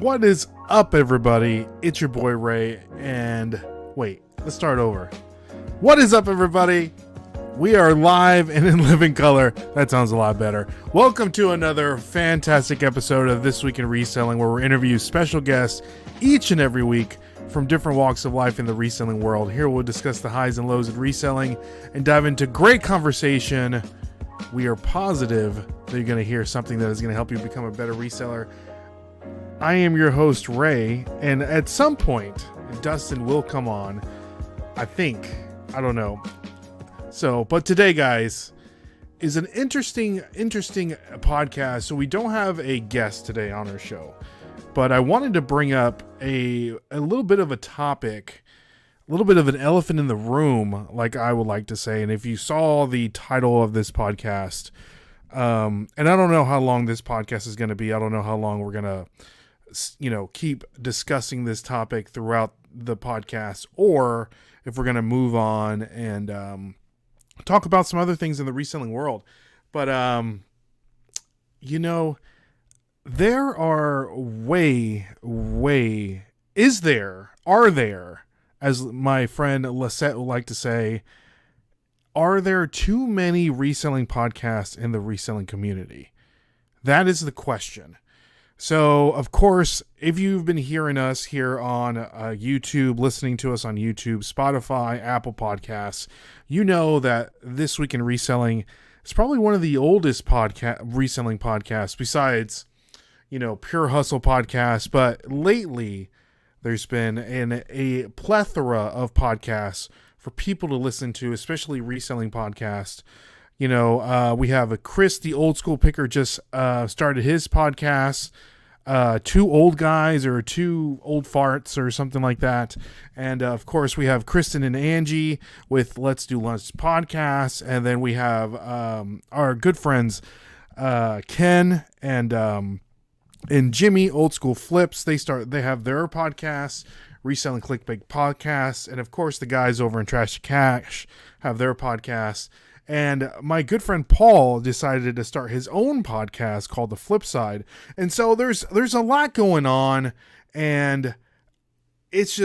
What is up, everybody? It's your boy Ray, and wait, let's start over. What is up, everybody? We are live and in living color. That sounds a lot better. Welcome to another fantastic episode of This Week in Reselling, where we interview special guests each and every week from different walks of life in the reselling world. Here we'll discuss the highs and lows in reselling and dive into great conversation. We are positive that you're going to hear something that is going to help you become a better reseller. I am your host, Ray, and at some point, Dustin will come on. I think. I don't know. But today, guys, is an interesting podcast. So we don't have a guest today on our show, but I wanted to bring up a little bit of a topic, a little bit of an elephant in the room, like I would like to say. And if you saw the title of this podcast, and I don't know how long this podcast is going to be. I don't know how long we're going to, keep discussing this topic throughout the podcast, or if we're going to move on and talk about some other things in the reselling world. But, there are are there, as my friend Lisette would like to say, are there too many reselling podcasts in the reselling community? That is the question. So, of course, if you've been hearing us here on YouTube, listening to us on YouTube, Spotify, Apple Podcasts, you know that This Week in Reselling is probably one of the oldest reselling podcasts besides, Pure Hustle Podcast. But lately, there's been a plethora of podcasts for people to listen to, especially reselling podcasts. We have Chris, the old school picker, just started his podcast, Two Old Guys or Two Old Farts or something like that. And of course, we have Kristen and Angie with Let's Do Lunch podcast. And then we have our good friends Ken and Jimmy, Old School Flips. They have their podcast, Reselling Clickbait Podcasts. And of course, the guys over in Trash to Cash have their podcast. And my good friend Paul decided to start his own podcast called The Flip Side. And so there's a lot going on, and it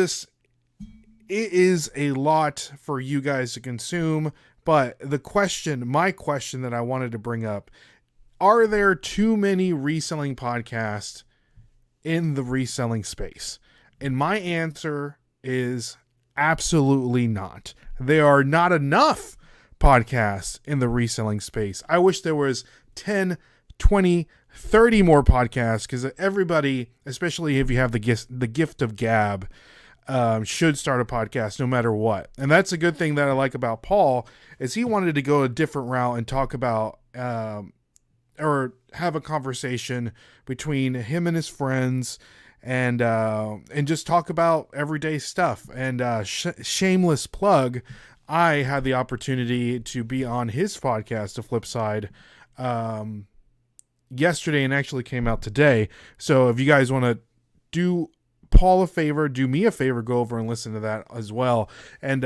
is a lot for you guys to consume. But my question that I wanted to bring up, are there too many reselling podcasts in the reselling space? And my answer is absolutely not. There are not enough podcasts in the reselling space. I wish there was 10, 20, 30 more podcasts, because everybody, especially if you have the gift of gab, should start a podcast no matter what. And that's a good thing that I like about Paul, is he wanted to go a different route and talk about or have a conversation between him and his friends, and just talk about everyday stuff. And shameless plug, I had the opportunity to be on his podcast, The Flip Side, yesterday, and actually came out today. So if you guys want to do Paul a favor, do me a favor, go over and listen to that as well. And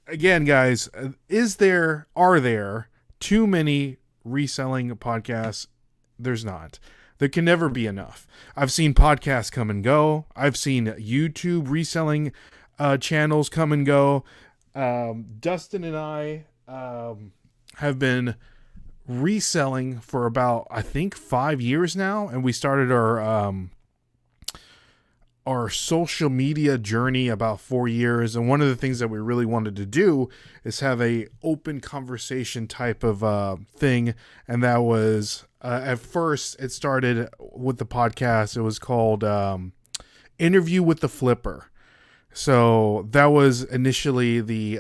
again, guys, are there too many reselling podcasts? There's not. There can never be enough. I've seen podcasts come and go. I've seen YouTube reselling channels come and go. Dustin and I have been reselling for about, I think, 5 years now, and we started our social media journey about 4 years. And one of the things that we really wanted to do is have a open conversation type of thing, and that was at first it started with the podcast. It was called Interview with the Flipper. So that was initially the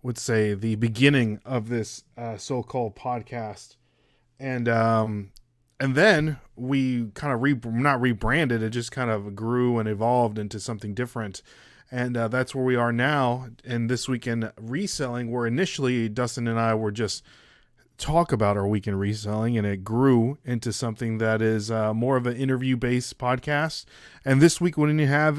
beginning of this so-called podcast, and then we kind of not rebranded. It just kind of grew and evolved into something different, and that's where we are now. And This Week in Reselling, where initially Dustin and I were just talk about our week in reselling, and it grew into something that is more of an interview-based podcast. And this week we didn't have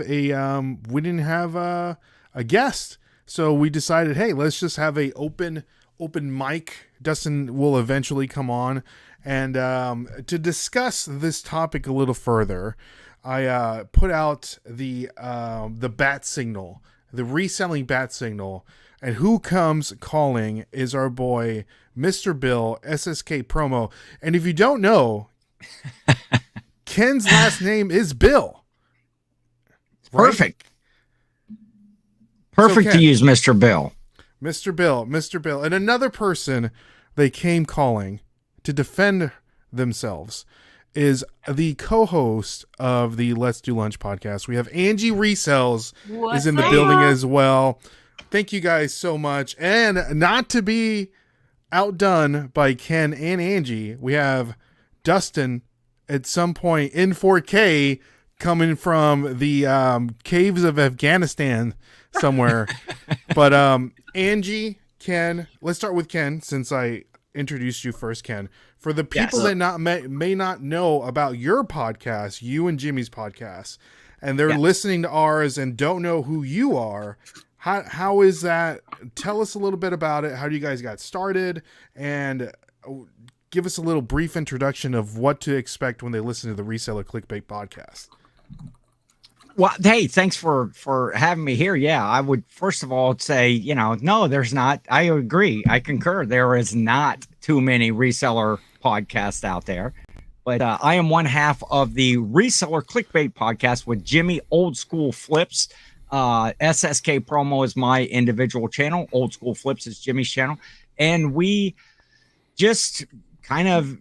a guest, so we decided, hey, let's just have a open mic. Dustin will eventually come on, And to discuss this topic a little further, I put out the bat signal, the reselling bat signal, and who comes calling is our boy Mr. Bill, SSK Promo. And if you don't know, Ken's last name is Bill. Right? Perfect So to use Mr. Bill. Mr. Bill. And another person they came calling to defend themselves is the co-host of the Let's Do Lunch podcast. We have Angie Resells is in the building as well. Thank you guys so much. And not to be outdone by Ken and Angie, we have Dustin at some point in 4K coming from the caves of Afghanistan somewhere. But Angie, Ken, let's start with Ken since I introduced you first, Ken. For the people that may not know about your podcast, you and Jimmy's podcast, and they're listening to ours and don't know who you are, how is that? Tell us a little bit about it. How you guys got started, and give us a little brief introduction of what to expect when they listen to the Reseller Clickbait podcast. Well, hey, thanks for having me here. Yeah, I would first of all say, no, there's not. I agree. I concur. There is not too many reseller podcasts out there. But I am one half of the Reseller Clickbait podcast with Jimmy Old School Flips. SSK Promo is my individual channel. Old School Flips is Jimmy's channel. And we just kind of,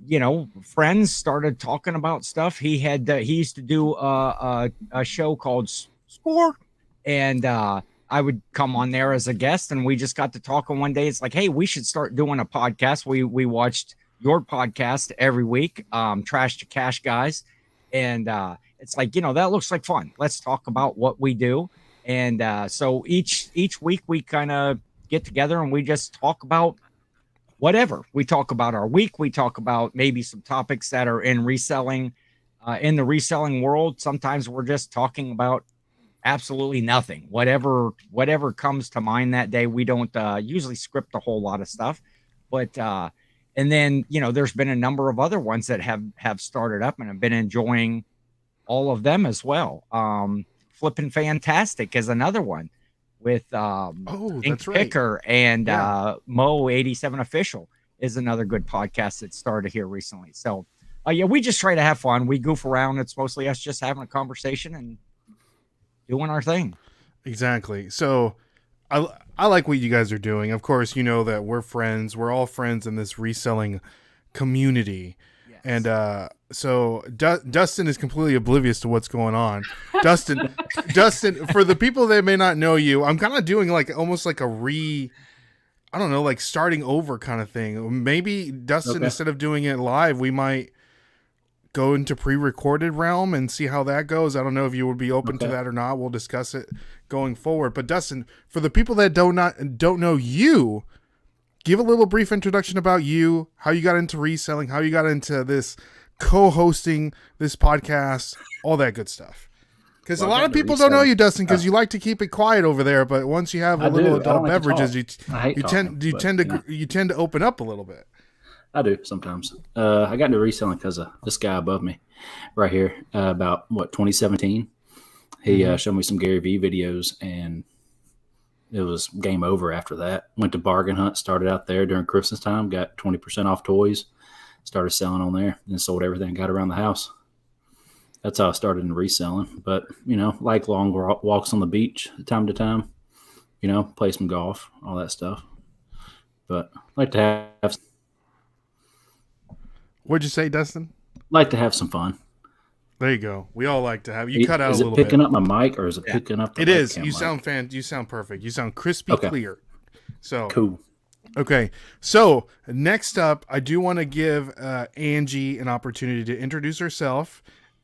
friends started talking about stuff. He used to do a show called Score, and I would come on there as a guest, and we just got to talking one day. It's like, hey, we should start doing a podcast. We watched your podcast every week, Trash to Cash Guys, and it's like, that looks like fun. Let's talk about what we do. And so each week we kind of get together and we just talk about whatever. We talk about our week. We talk about maybe some topics that are in reselling, in the reselling world. Sometimes we're just talking about absolutely nothing. Whatever comes to mind that day. We don't usually script a whole lot of stuff. But and then, there's been a number of other ones that have started up, and I've been enjoying all of them as well. Flippin' Fantastic is another one with Ink Picker, and Mo 87 Official is another good podcast that started here recently. So we just try to have fun. We goof around. It's mostly us just having a conversation and doing our thing. Exactly. So I like what you guys are doing. Of course, you know that we're friends. We're all friends in this reselling community. Yes. And so Dustin is completely oblivious to what's going on. Dustin, for the people that may not know you, I'm kind of doing almost like a starting over kind of thing. Maybe Dustin, instead of doing it live, we might go into pre-recorded realm and see how that goes. I don't know if you would be open to that or not. We'll discuss it going forward. But Dustin, for the people that don't know you, give a little brief introduction about you, how you got into reselling, how you got into this co-hosting this podcast, all that good stuff. Because a lot of people don't know you, Dustin, because you like to keep it quiet over there. But once you have a little adult beverages, you tend to open up a little bit. I do sometimes. I got into reselling because of this guy above me right here about 2017. He showed me some Gary Vee videos, and it was game over after that. Went to Bargain Hunt, started out there during Christmas time, got 20% off toys, started selling on there, then sold everything, got around the house. That's how I started in reselling. But, like long walks on the beach time to time, play some golf, all that stuff. But I like to have... What'd you say, Dustin? Like to have some fun. There you go. We all like to have. You cut out a little bit. Is it picking up my mic, or is it picking up the It is. You sound perfect. You sound crispy clear. So cool. Okay. So next up, I do want to give Angie an opportunity to introduce herself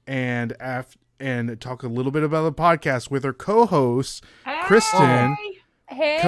and talk a little bit about the podcast with her co-host, Kristen. Hey.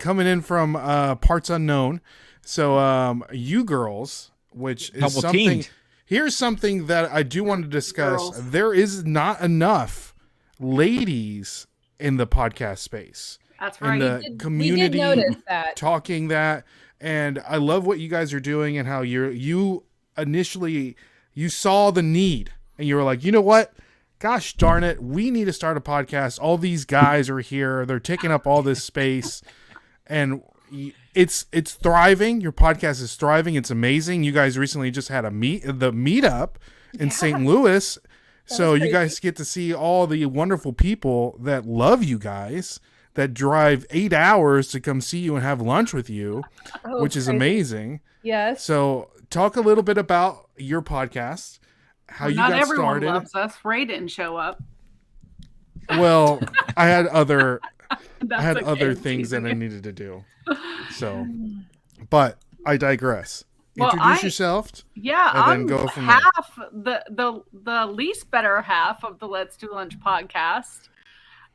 Coming in from parts unknown. So you girls, which is Double something. teamed. Here's something that I do want to discuss. Girls. There is not enough ladies in the podcast space. That's right. In the community, we did notice that. talking that, and I love what you guys are doing and how you initially you saw the need and you were like, you know what? Gosh darn it, we need to start a podcast. All these guys are here. They're taking up all this space. And it's thriving. Your podcast is thriving. It's amazing. You guys recently just had the meetup in St. Louis. So you guys get to see all the wonderful people that love you guys, that drive 8 hours to come see you and have lunch with you, which is amazing. Yes. So talk a little bit about your podcast, how you got started. Not everyone loves us. Ray didn't show up. Well, I had other That's things that I needed to do. So, but I digress. Well, Introduce yourself. Yeah, and then I'm go from half the least better half of the Let's Do Lunch podcast,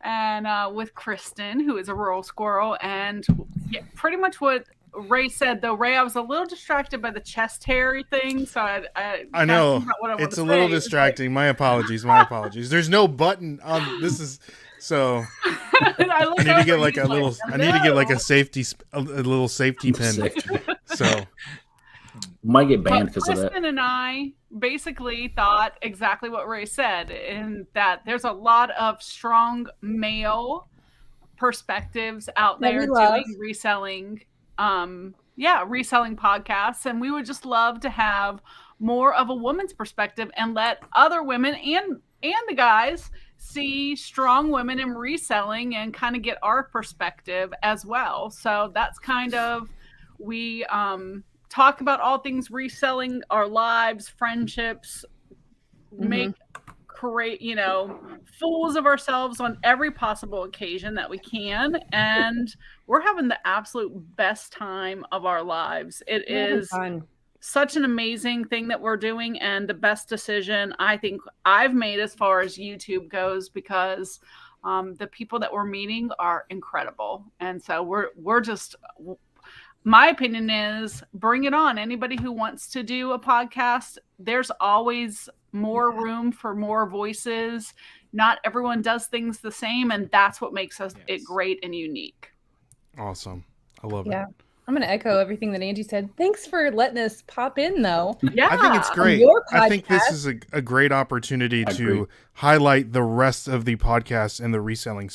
and with Kristen, who is a rural squirrel, and pretty much what Ray said. Though Ray, I was a little distracted by the chest hair thing, so I know it's a little distracting. My apologies. There's no button on this. Is so. I need to get like a little. I need to get like a little safety pin. So. Might get banned because of that. Kristen and I basically thought exactly what Ray said, in that there's a lot of strong male perspectives out there doing reselling, reselling podcasts, and we would just love to have more of a woman's perspective and let other women and the guys see strong women in reselling and kind of get our perspective as well. So that's kind of we talk about all things reselling, our lives, friendships, make fools of ourselves on every possible occasion that we can, and we're having the absolute best time of our lives. It is such an amazing thing that we're doing, and the best decision I think I've made as far as YouTube goes, because the people that we're meeting are incredible, and so we're just. My opinion is bring it on. Anybody who wants to do a podcast, there's always more room for more voices. Not everyone does things the same, and that's what makes it great and unique. Awesome. I love it. I'm going to echo everything that Angie said. Thanks for letting us pop in, though. Yeah. I think it's great. I think this is a great opportunity to highlight the rest of the podcast and the reselling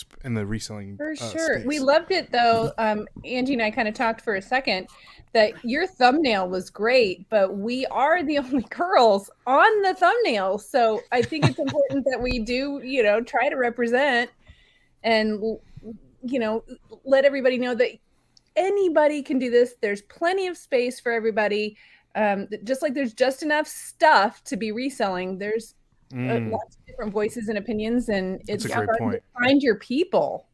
for sure. space. We loved it, though. Angie and I kind of talked for a second that your thumbnail was great, but we are the only girls on the thumbnail. So I think it's important that we do, try to represent and, let everybody know that anybody can do this. There's plenty of space for everybody. Just like there's just enough stuff to be reselling. There's lots of different voices and opinions, and it's a great point. To find your people.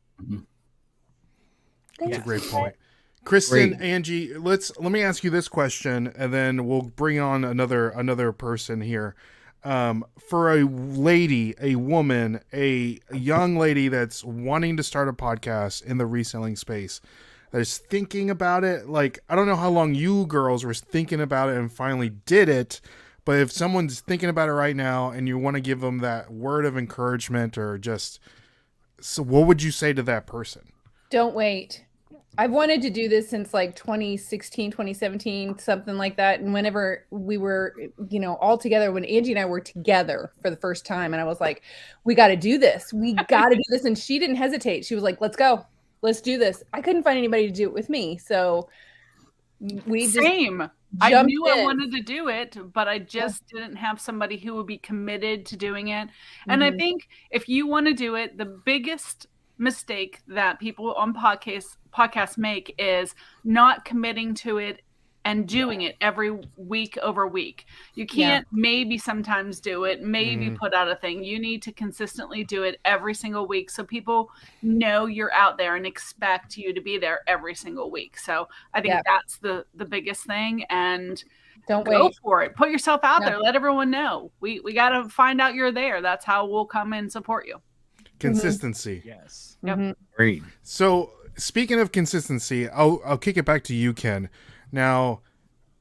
That's a great point. Kristen, Angie, let me ask you this question, and then we'll bring on another person here. For a lady, a woman, a young lady that's wanting to start a podcast in the reselling space, that's thinking about it. Like, I don't know how long you girls were thinking about it and finally did it, but if someone's thinking about it right now and you want to give them that word of encouragement or so what would you say to that person? Don't wait. I've wanted to do this since like 2016, 2017, something like that. And whenever we were, all together, when Angie and I were together for the first time, and I was like, we got to do this. We got to do this. And she didn't hesitate. She was like, let's go. Let's do this. I couldn't find anybody to do it with me. So I knew I wanted to do it, but I just didn't have somebody who would be committed to doing it. And I think if you want to do it, the biggest mistake that people on podcasts make is not committing to it and doing it every week over week. You can't maybe sometimes do it, maybe put out a thing. You need to consistently do it every single week so people know you're out there and expect you to be there every single week. So I think that's the biggest thing. And don't go wait for it. Put yourself out there. Let everyone know. We got to find out you're there. That's how we'll come and support you. Consistency. Yes. Great. So speaking of consistency, I'll kick it back to you, Ken. Now,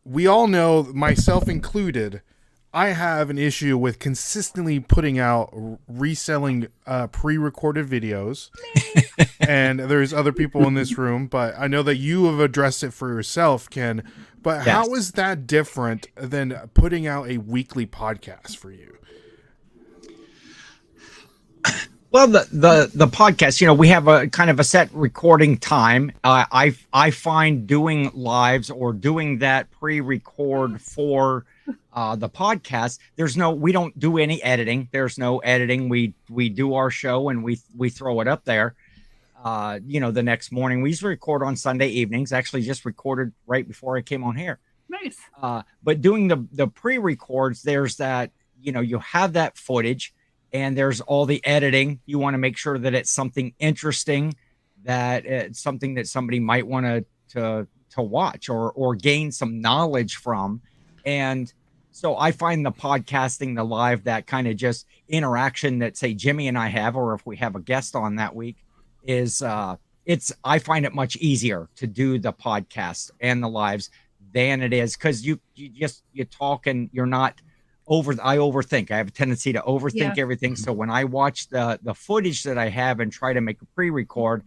we all know, myself included, I have an issue with consistently putting out reselling pre-recorded videos. and there's other people in this room, but I know that you have addressed it for yourself, Ken. But Yes. how is that different than putting out a weekly podcast for you? Well, the podcast, we have a kind of a set recording time. I find doing lives or doing that pre-record for the podcast, we don't do any editing. There's no editing. We do our show and we throw it up there. The next morning. We usually record on Sunday evenings. Actually, just recorded right before I came on here. Nice. But doing the pre-records, there's that, you have that footage. And there's all the editing. You want to make sure that it's something interesting, that it's something that somebody might want to watch or gain some knowledge from. And so I find the podcasting, the live, that kind of just interaction that, say, Jimmy and I have, or if we have a guest on that week, is I find it much easier to do the podcast and the lives than it is, because you talk and you're not I overthink. I have a tendency to overthink everything. So when I watch the footage that I have and try to make a pre-record,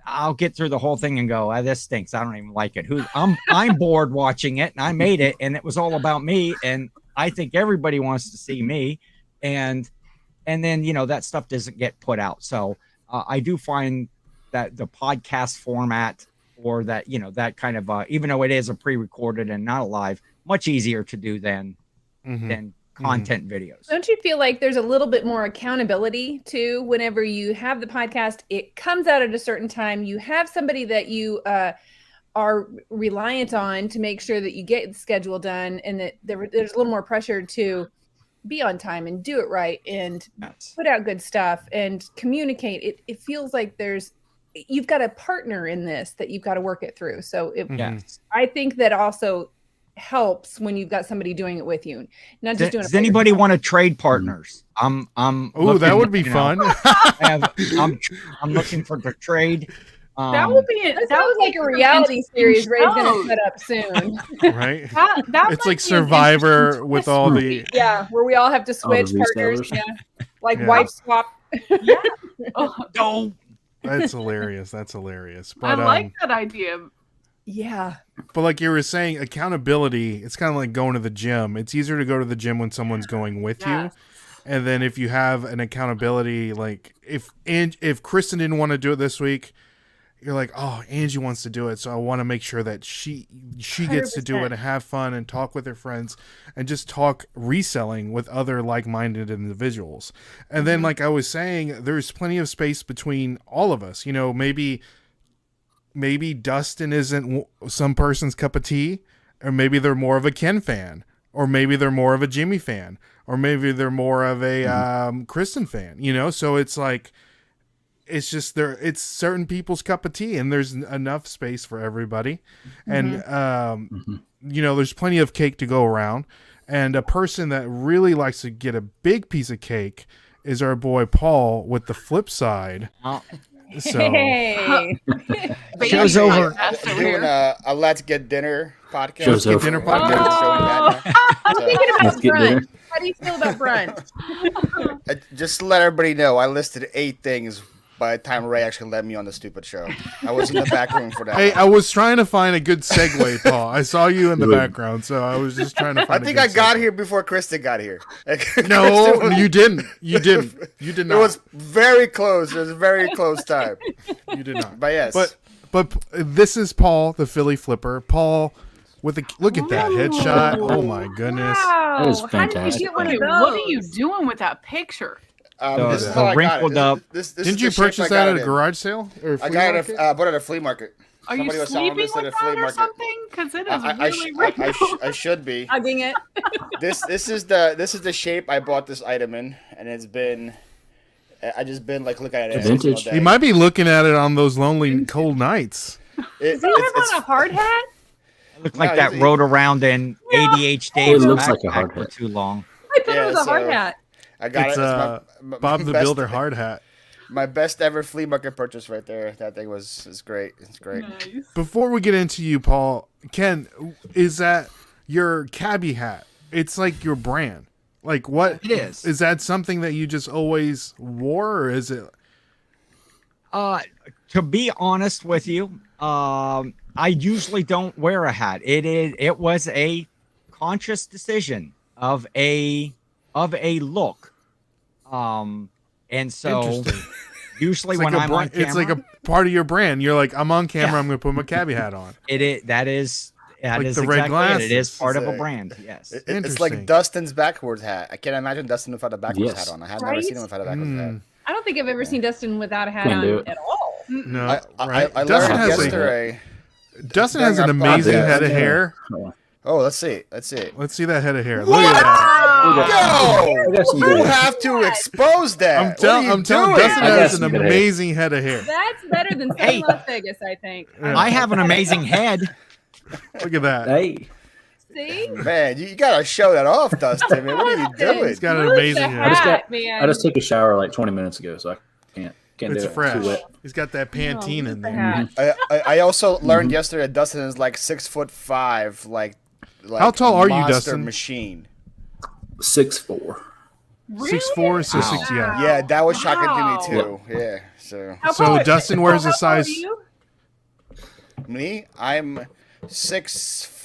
I'll get through the whole thing and go, this stinks. I don't even like it. I'm bored watching it, and I made it, and it was all about me, and I think everybody wants to see me, and then that stuff doesn't get put out. So I do find that the podcast format, or that that kind of even though it is a pre-recorded and not a live, much easier to do than content videos. Don't you feel like there's a little bit more accountability too? Whenever you have the podcast, it comes out at a certain time. You have somebody that you are reliant on to make sure that you get the schedule done, and that there's a little more pressure to be on time and do it right and put out good stuff and communicate. It feels like you've got a partner in this that you've got to work it through. So I think that also helps when you've got somebody doing it with you, not just doing it. Does anybody want to trade partners? I'm that would be fun. I'm looking for the trade. That would be that sounds like a reality series Ray's going to set up soon. Right? It's like Survivor with all the where we all have to switch partners. Wife swap. Yeah. No. That's hilarious. But I like that idea. Yeah. But like you were saying, accountability, it's kind of like going to the gym. It's easier to go to the gym when someone's going with you. And then if you have an accountability, like if Kristen didn't want to do it this week, you're like, oh, Angie wants to do it, so I want to make sure that she gets to do it and have fun and talk with her friends and just talk reselling with other like-minded individuals. And then, like I was saying, there's plenty of space between all of us. Maybe Dustin isn't some person's cup of tea, or maybe they're more of a Ken fan, or maybe they're more of a Jimmy fan, or maybe they're more of a Kristen fan. So it's like, it's just it's certain people's cup of tea, and there's enough space for everybody. And there's plenty of cake to go around. And a person that really likes to get a big piece of cake is our boy Paul with the flip side. So show's over. Doing a Let's Get Dinner podcast. Let's Get Dinner podcast. I'm thinking about brunch. How do you feel about brunch? Just to let everybody know, I listed 8 things by the time Ray actually led me on the stupid show. I was in the back room for that. Hey, I was trying to find a good segue, Paul. I saw you in the background, so I was just trying to find I think I got here before Kristen got here. No, you didn't. You did not. It was very close. It was a very close time. You did not. But yes. But this is Paul, the Philly Flipper. Paul with look at that headshot. Oh my goodness. Wow. That is fantastic. What are you doing with that picture? This is how I got it. Didn't you purchase that at a garage sale? Or I got it. Bought it at a flea market. Are you sleeping with that or something? Because it is really I should be hugging it. This is the shape I bought this item in, and it's been. I just been like looking at it. Vintage. You might be looking at it on those lonely, cold nights. Does he have on a hard hat? It looked like that rode around in ADHD. It looks like a hard hat. For too long. I thought it was a hard hat. I got it. It's Bob the Builder hard hat. My best ever flea market purchase right there. That thing is great. It's great. Nice. Before we get into you, Paul, Ken, is that your cabbie hat? It's like your brand. Like what? It is. Is that something that you just always wore, or is it? To be honest with you, I usually don't wear a hat. It was a conscious decision of a look. And so usually when I'm on camera, it's like a part of your brand. You're like, I'm on camera. I'm going to put my cabbie hat on. That is Like the exactly red glasses. it. It is part of a brand. Yes. It's like Dustin's backwards hat. I can't imagine Dustin without a backwards hat on. I have never seen him without a backwards hat. I don't think I've ever seen Dustin without a hat on at all. No, I learned yesterday. Dustin has an amazing head of hair. Oh, let's see. Let's see that head of hair. Look at that. Yo, you have to expose that. I'm telling Dustin has an amazing head of hair. That's better than Sunny Las Vegas, I think. I have an amazing head. Look at that. Hey. See? Man, you gotta show that off, Dustin. Man, what are you doing? He's got an amazing head. I just took a shower like 20 minutes ago, so I can't it's do it. fresh. It's too wet. He's got that Pantene in there. I also learned yesterday that Dustin is like 6'5", like how tall are you, monster Dustin? Machine. 6'4". Really? 6'4", so 6, yeah. Yeah, that was shocking to me too. Yeah, so Dustin wears a size. Me, I'm 6'5"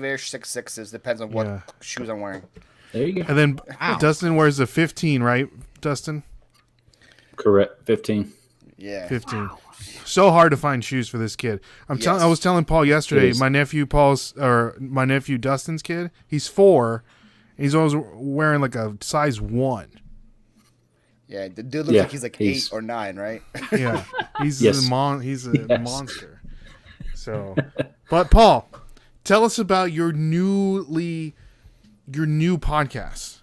6'6", depends on what shoes I'm wearing. There you go. And then Dustin wears a 15, right, Dustin? Correct, 15. Yeah, 15. Wow. So hard to find shoes for this kid. I was telling Paul yesterday. My nephew Dustin's kid. He's 4. He's always wearing like a size 1. Yeah, the dude looks like he's like 8 or 9, right? Yeah, he's a monster. So, but Paul, tell us about your new podcast.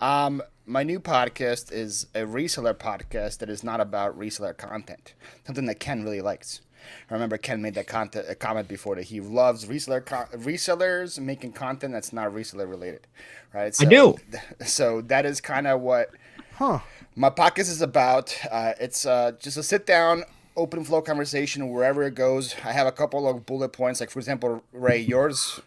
My new podcast is a reseller podcast that is not about reseller content. Something that Ken really likes. I remember Ken made that comment before that he loves resellers making content that's not reseller related, right? So, I do. So that is kind of what my podcast is about. It's just a sit down, open flow conversation wherever it goes. I have a couple of bullet points, like for example, Ray, yours.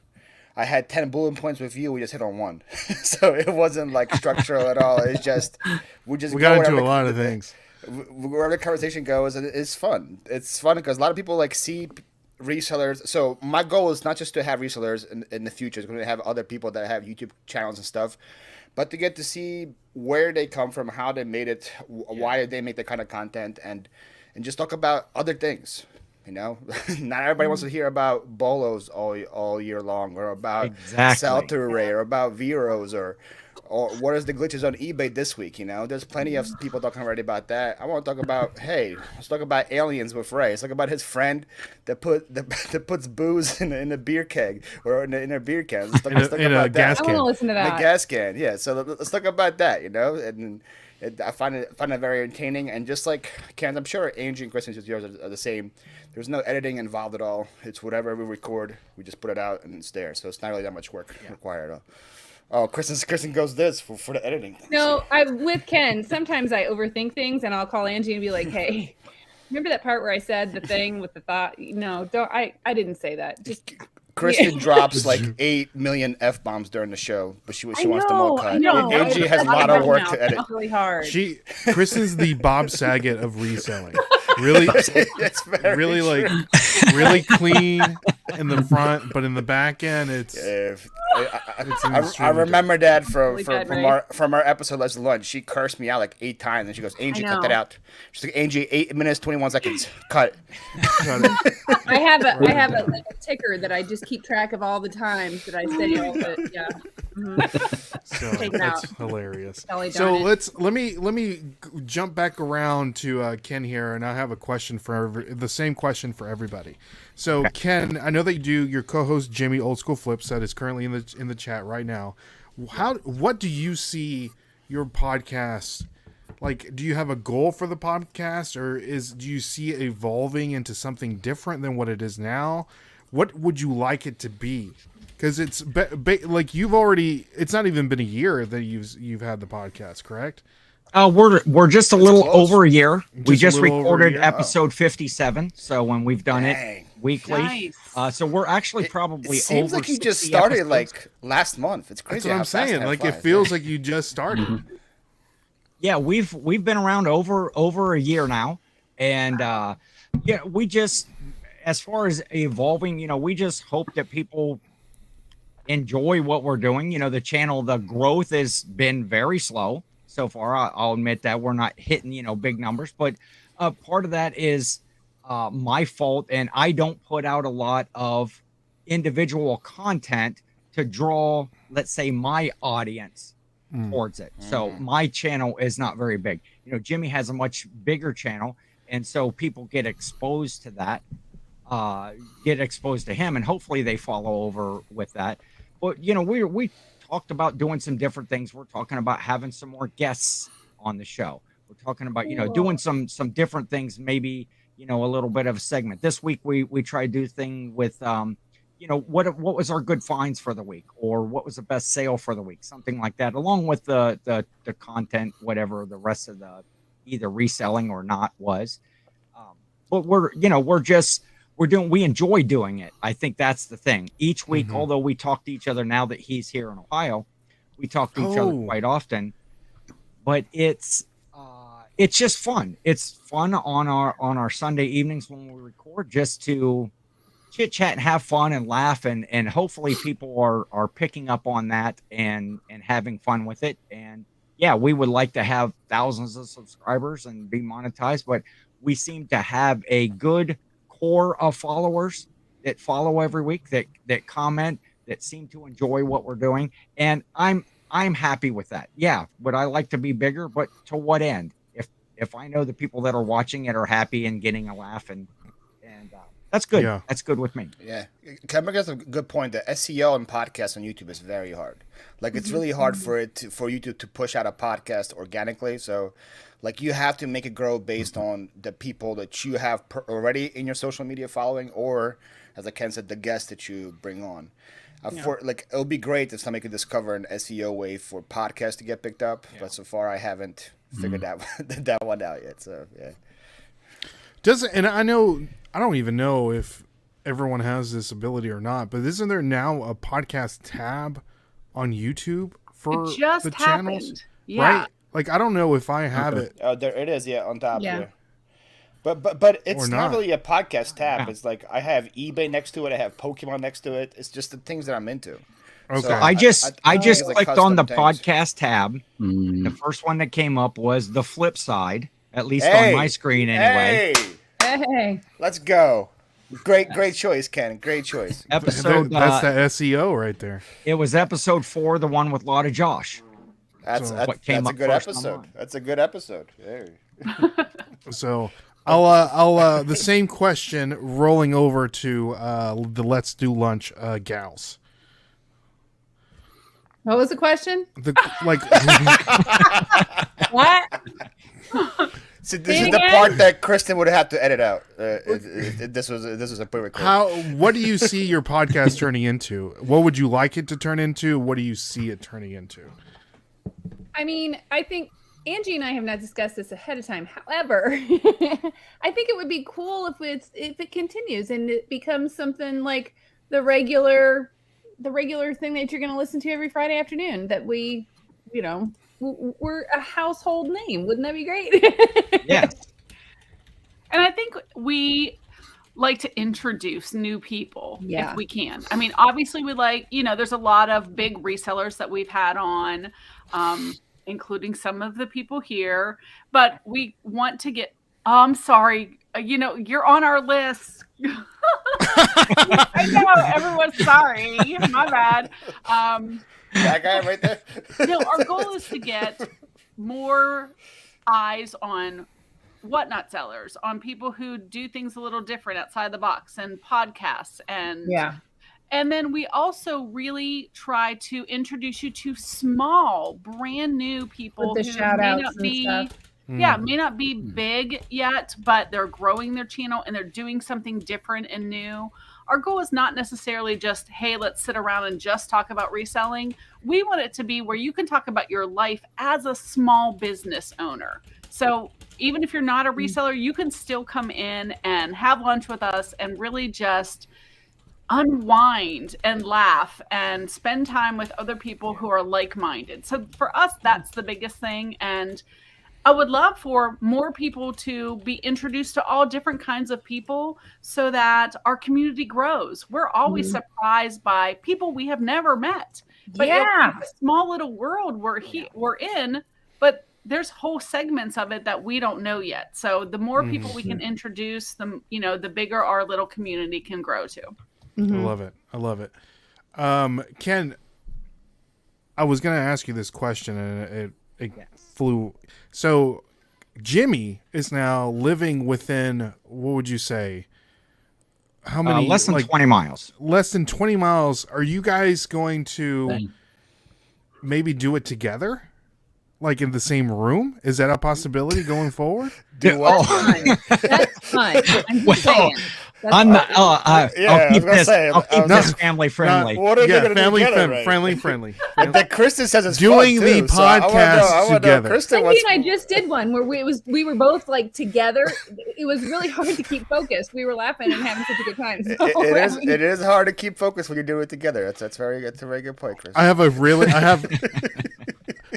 I had 10 bullet points with you. We just hit on one, so it wasn't like structural at all. It's just we got into a lot of things. Wherever the conversation goes, and it's fun. It's fun because a lot of people like see resellers. So my goal is not just to have resellers in the future. It's going to have other people that have YouTube channels and stuff, but to get to see where they come from, how they made it, why did they make that kind of content, and just talk about other things. You know, not everybody wants to hear about bolos all year long, or about sell-through rate, or about Veros, or what is the glitches on eBay this week. You know, there's plenty of people talking already about that. I want to talk about let's talk about aliens with Ray. Let's talk about his friend that puts booze in a beer keg or in a beer can. Let's talk about a gas can. I want to listen to that. In a gas can, yeah. So let's talk about that. You know, and I find it very entertaining, and just like Ken, I'm sure Angie and Kristen, yours are the same. There's no editing involved at all. It's whatever we record, we just put it out and it's there. So it's not really that much work required at all. Oh, Kristen goes this for the editing. No, with Ken, sometimes I overthink things, and I'll call Angie and be like, "Hey, remember that part where I said the thing with the thought? No, don't. I didn't say that. Just." Kristen drops like 8 million F-bombs during the show, but she wants them all cut. Angie has a lot of work to edit. It's really hard. Kristen's the Bob Saget of reselling. Really, really true. Like really clean in the front, but in the back end, it's. I remember that from our episode last lunch. She cursed me out like 8 times, and she goes, "Angie, cut that out." She's like, "Angie, 8 minutes 21 seconds, cut." I have a ticker that I just keep track of all the times that I say all the So that's hilarious. So let me jump back around to Ken here, and I have a question for the same question for everybody. So Ken, I know that you do your co-host Jimmy Old School Flips that is currently in the chat right now. What do you see your podcast like? Do you have a goal for the podcast, or do you see it evolving into something different than what it is now? What would you like it to be? Because it's like it's not even been a year that you've had the podcast, correct? We're just a little over a year. We just recorded episode 57, so when we've done it weekly, so we're actually probably. It seems like you just started episodes. like last month. It's crazy. That's what I'm saying. Like it feels like you just started. Yeah, we've been around over a year now. And yeah, we just, as far as evolving, we just hope that people enjoy what we're doing. The channel, the growth has been very slow so far. I'll admit that we're not hitting, big numbers, but part of that is my fault. And I don't put out a lot of individual content to draw, let's say, my audience towards it. So my channel is not very big. Jimmy has a much bigger channel. And so people get exposed to that, get exposed to him, and hopefully they follow over with that. But, we talked about doing some different things. We're talking about having some more guests on the show. We're talking about, doing some different things, maybe, a little bit of a segment. This week, we tried to do thing with, what was our good finds for the week, or what was the best sale for the week, something like that, along with the content, whatever the rest of the either reselling or not was. But we enjoy doing it. I think that's the thing. Each week, although we talk to each other now that he's here in Ohio, we talk to each other quite often. But it's just fun. It's fun on our Sunday evenings when we record, just to chit chat and have fun and laugh, and hopefully people are picking up on that and having fun with it. And yeah, we would like to have thousands of subscribers and be monetized, but we seem to have a good core of followers that follow every week, that comment, that seem to enjoy what we're doing. And I'm happy with that. Yeah. Would I like to be bigger, but to what end? If I know the people that are watching it are happy and getting a laugh, and that's good. Yeah. That's good with me. Yeah. Cameron has a good point. The SEO and podcasts on YouTube is very hard. Like, it's really hard for YouTube to push out a podcast organically. So, like, you have to make it grow based on the people that you have already in your social media following, or, as Ken said, the guests that you bring on. It would be great if somebody could discover an SEO way for podcasts to get picked up, but so far I haven't figured that one out yet. So yeah. And I don't even know if everyone has this ability or not, but isn't there now a podcast tab on YouTube for the channels? Yeah. Right? Like, I don't know if I have it. Oh, there it is. Yeah, on top. Yeah. But it's not really a podcast tab. It's like I have eBay next to it. I have Pokemon next to it. It's just the things that I'm into. Okay. So I just clicked on the podcast tab. The first one that came up was the flip side, at least on my screen anyway. Hey, let's go. Great choice, Ken. Great choice. That's the SEO right there. It was episode 4, the one with Lotta Josh. That's a good episode. That's a good episode. Hey. So I'll the same question rolling over to the Let's Do Lunch gals. What was the question? What? So this is the part that Kristen would have to edit out. This was a pre-record. What do you see your podcast turning into? What would you like it to turn into? What do you see it turning into? I mean, I think Angie and I have not discussed this ahead of time. However, I think it would be cool if it continues and it becomes something like the regular thing that you're going to listen to every Friday afternoon. That we're a household name. Wouldn't that be great? Yeah. And I think we like to introduce new people if we can. I mean, obviously we like, there's a lot of big resellers that we've had on, including some of the people here, but we want to get, I'm sorry, you're on our list. I know, everyone's sorry. My bad. That guy right there. Our goal is to get more eyes on whatnot sellers, on people who do things a little different outside the box, and podcasts, and then we also really try to introduce you to small, brand new people with the shout outs and stuff. May not be big yet, but they're growing their channel and they're doing something different and new. Our goal is not necessarily just, hey, let's sit around and just talk about reselling. We want it to be where you can talk about your life as a small business owner. So even if you're not a reseller, you can still come in and have lunch with us and really just unwind and laugh and spend time with other people who are like-minded. So for us, that's the biggest thing. And I would love for more people to be introduced to all different kinds of people so that our community grows. We're always surprised by people we have never met. But it's a small little world we're in, but there's whole segments of it that we don't know yet. So the more people we can introduce, the bigger our little community can grow to. I love it. I love it. Ken, I was going to ask you this question and it flew. So Jimmy is now living within, what would you say? How many? Less than 20 miles. Less than 20 miles. Are you guys going to maybe do it together? Like in the same room? Is that a possibility going forward? That's fine. I'm just saying. I'll keep this family friendly. What are they going to do friendly. That Kristen says it's doing fun too, the podcast together. Kristen, Andy and I just did one where we were both like together. It was really hard to keep focused. We were laughing and having such a good time. So, it is hard to keep focused when you do it together. That's a very good point, Chris.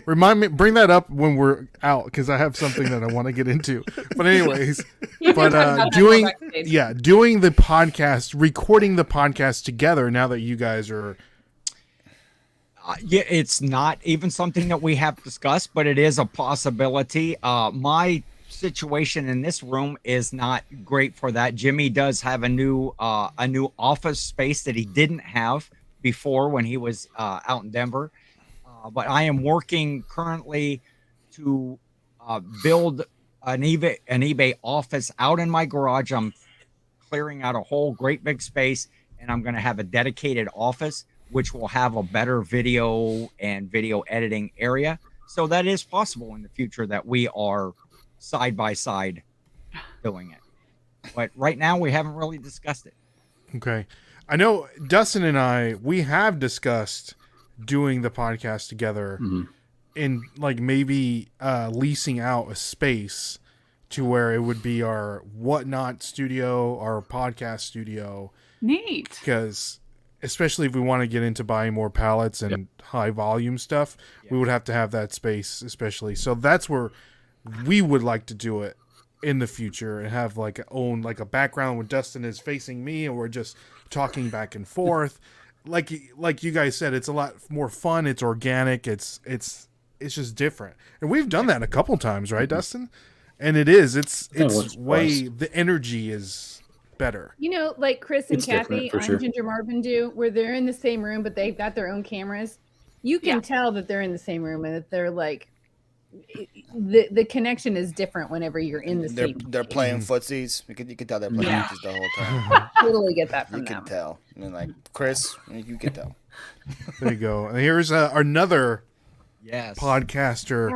Remind me, bring that up when we're out because I have something that I want to get into. But anyways, doing the podcast, recording the podcast together. Now that you guys are, it's not even something that we have discussed, but it is a possibility. My situation in this room is not great for that. Jimmy does have a new office space that he didn't have before when he was out in Denver. But I am working currently to build an eBay office out in my garage. I'm clearing out a whole great big space, and I'm going to have a dedicated office, which will have a better video and video editing area. So that is possible in the future that we are side by side doing it. But right now, we haven't really discussed it. Okay. I know Dustin and we have discussed doing the podcast together in like maybe leasing out a space to where it would be our whatnot studio, our podcast studio. Neat. Because especially if we want to get into buying more pallets and high volume stuff, we would have to have that space, especially. So that's where we would like to do it in the future and have like a background where Dustin is facing me and we're just talking back and forth. Like you guys said, it's a lot more fun. It's organic. It's just different. And we've done that a couple times, right, Dustin? And it's way, the energy is better. You know, like Chris and It's Kathy on sure. Ginger Marvin do, where they're in the same room, but they've got their own cameras. You can tell that they're in the same room and that they're like, the connection is different whenever you're in the same. They're playing footsies. You can tell they're playing footsies the whole time. Totally get that from You them. can tell. And like Chris, you can tell. There you go. And here's another podcaster,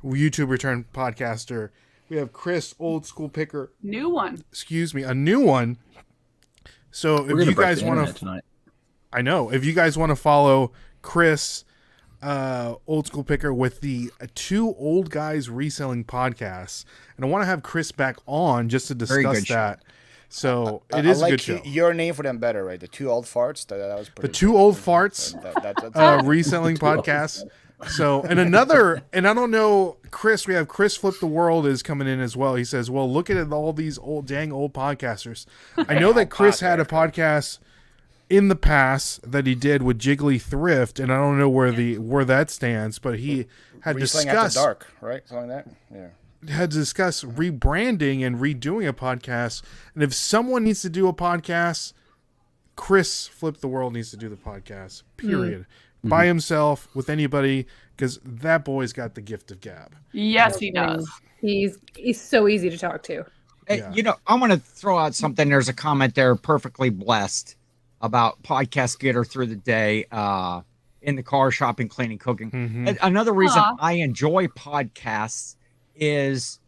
YouTuber turned podcaster. We have Chris, old school picker. New one. Excuse me, a new one. So if you guys want to, I know if you guys want to follow Chris, old school picker with the two old guys reselling podcasts, and I want to have Chris back on just to discuss that. So it is a good show. Your name for them better, right? The two old farts. That was pretty. The two old farts reselling podcast. So and I don't know, Chris. We have Chris Flip the World is coming in as well. He says, "Well, look at all these old podcasters." I know that Chris had a podcast in the past that he did with Jiggly Thrift, and I don't know where that stands, but he had Reselling discussed After Dark, right? Something like that. Yeah. Had discussed rebranding and redoing a podcast. And if someone needs to do a podcast, Chris Flip the World needs to do the podcast. Period. By himself, with anybody, because that boy's got the gift of gab. Yes, he does. He's so easy to talk to. Hey, you know, I'm going to throw out something. There's a comment there, perfectly blessed, about podcast getter through the day, in the car, shopping, cleaning, cooking. And another reason I enjoy podcasts is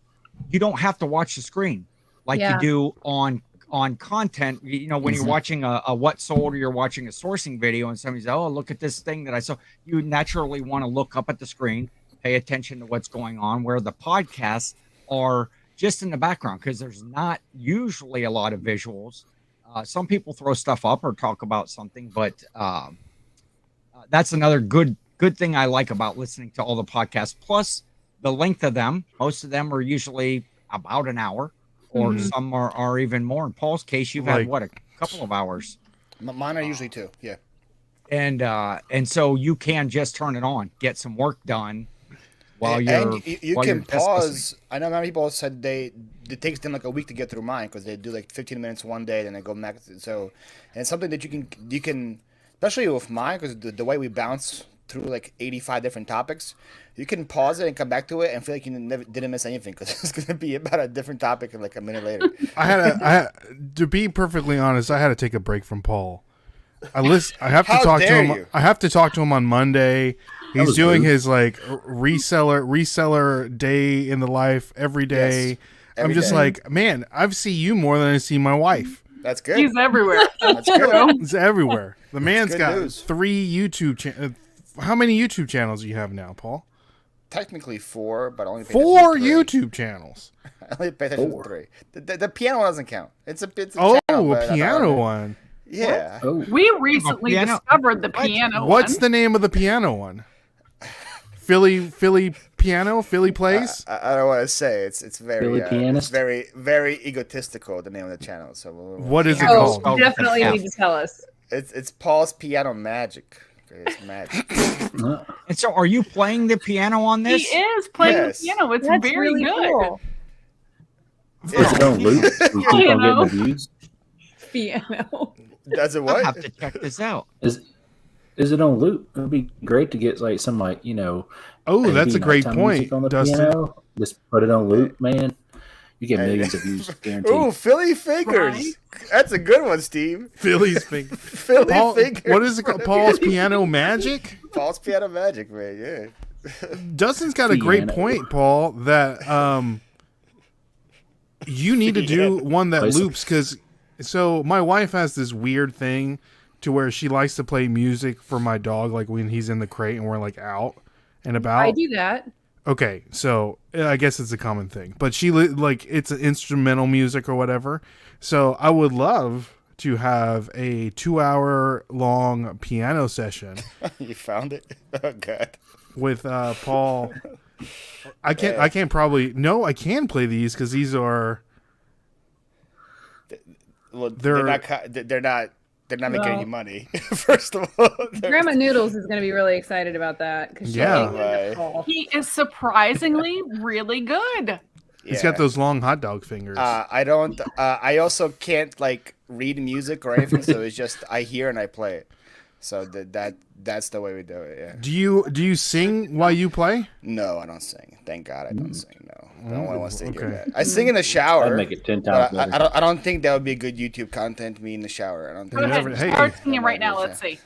you don't have to watch the screen like you do on content. You know, when you're watching a what sold or you're watching a sourcing video and somebody says, "Oh, look at this thing that I saw," you naturally want to look up at the screen, pay attention to what's going on, where the podcasts are just in the background because there's not usually a lot of visuals. Some people throw stuff up or talk about something, but that's another good thing I like about listening to all the podcasts. Plus, the length of them. Most of them are usually about an hour, or some are even more. In Paul's case, you've had what, a couple of hours. Mine are usually 2. Yeah. And so you can just turn it on, get some work done while and you're you while can you're just pause. listening. I know many people said it takes them like a week to get through mine because they do like 15 minutes one day, then they go back. So, and it's something that you can, especially with mine, because the way we bounce through like 85 different topics, you can pause it and come back to it and feel like you didn't miss anything because it's going to be about a different topic like a minute later. To be perfectly honest, I had to take a break from Paul. I have to How talk to dare him. you. I have to talk to him on Monday. He's was doing rude. his like reseller day in the life every day. Yes, I'm every just day. like, man, I've seen you more than I see my wife. That's good. He's everywhere. That's good. It's everywhere. The man's good got news. 3 YouTube channels. How many YouTube channels do you have now, Paul? Technically 4, but only pay 4 attention to 3. YouTube channels. I only pay attention to 3. The piano doesn't count. It's a Oh, channel, a but I piano don't- one. Yeah. Oh, We recently piano. discovered the piano. What's one. the name of the piano one? Philly piano. Philly plays. I don't want to say it's very Billy it's Pianist? very very egotistical, the name of the channel. So What is it Oh, called? you definitely Yeah. need to tell us. It's Paul's Piano Magic. Okay, it's magic. And so, are you playing the piano on He this? is playing Yes. the piano. It's That's very really good. cool. is it on loop? We keep on know. getting the views. Piano. Does it I'll what? have to check this out. Is it on loop? It'd be great to get like some Oh, that's maybe a great nighttime point, music on the Dustin. piano. Just put it on loop, man. You get Hey. millions of views, guaranteed. Ooh, Philly Fingers. Right. That's a good one, Steve. Philly's thing. Philly Paul, Fingers. what is it called? Paul's Piano Magic? Paul's Piano Magic, man. Yeah. Dustin's got a great Piano. point, Paul, that you need to do one that Play some- loops because so my wife has this weird thing to where she likes to play music for my dog like when he's in the crate and we're like out and about. I do that. Okay, so I guess it's a common thing, but she like it's an instrumental music or whatever. So I would love to have a 2-hour long piano session You found it? Oh god. with Paul. I can't I can play these because these are Well, They're- they're not making Well- any money. First of all, Grandma Noodles is going to be really excited about that because Yeah. Right. He is surprisingly really good. He's got those long hot dog fingers. I don't. I also can't like read music or anything, so it's just I hear and I play it. So that's the way we do it. Yeah. do you sing while you play? No, I don't sing. Thank God I don't sing. No, no one wants to hear okay. that. I sing in the shower. I'd make it 10 times but better. I don't think that would be a good YouTube content. Me in the shower. I don't think. Go You ahead, never- hey. start singing right now. Let's see.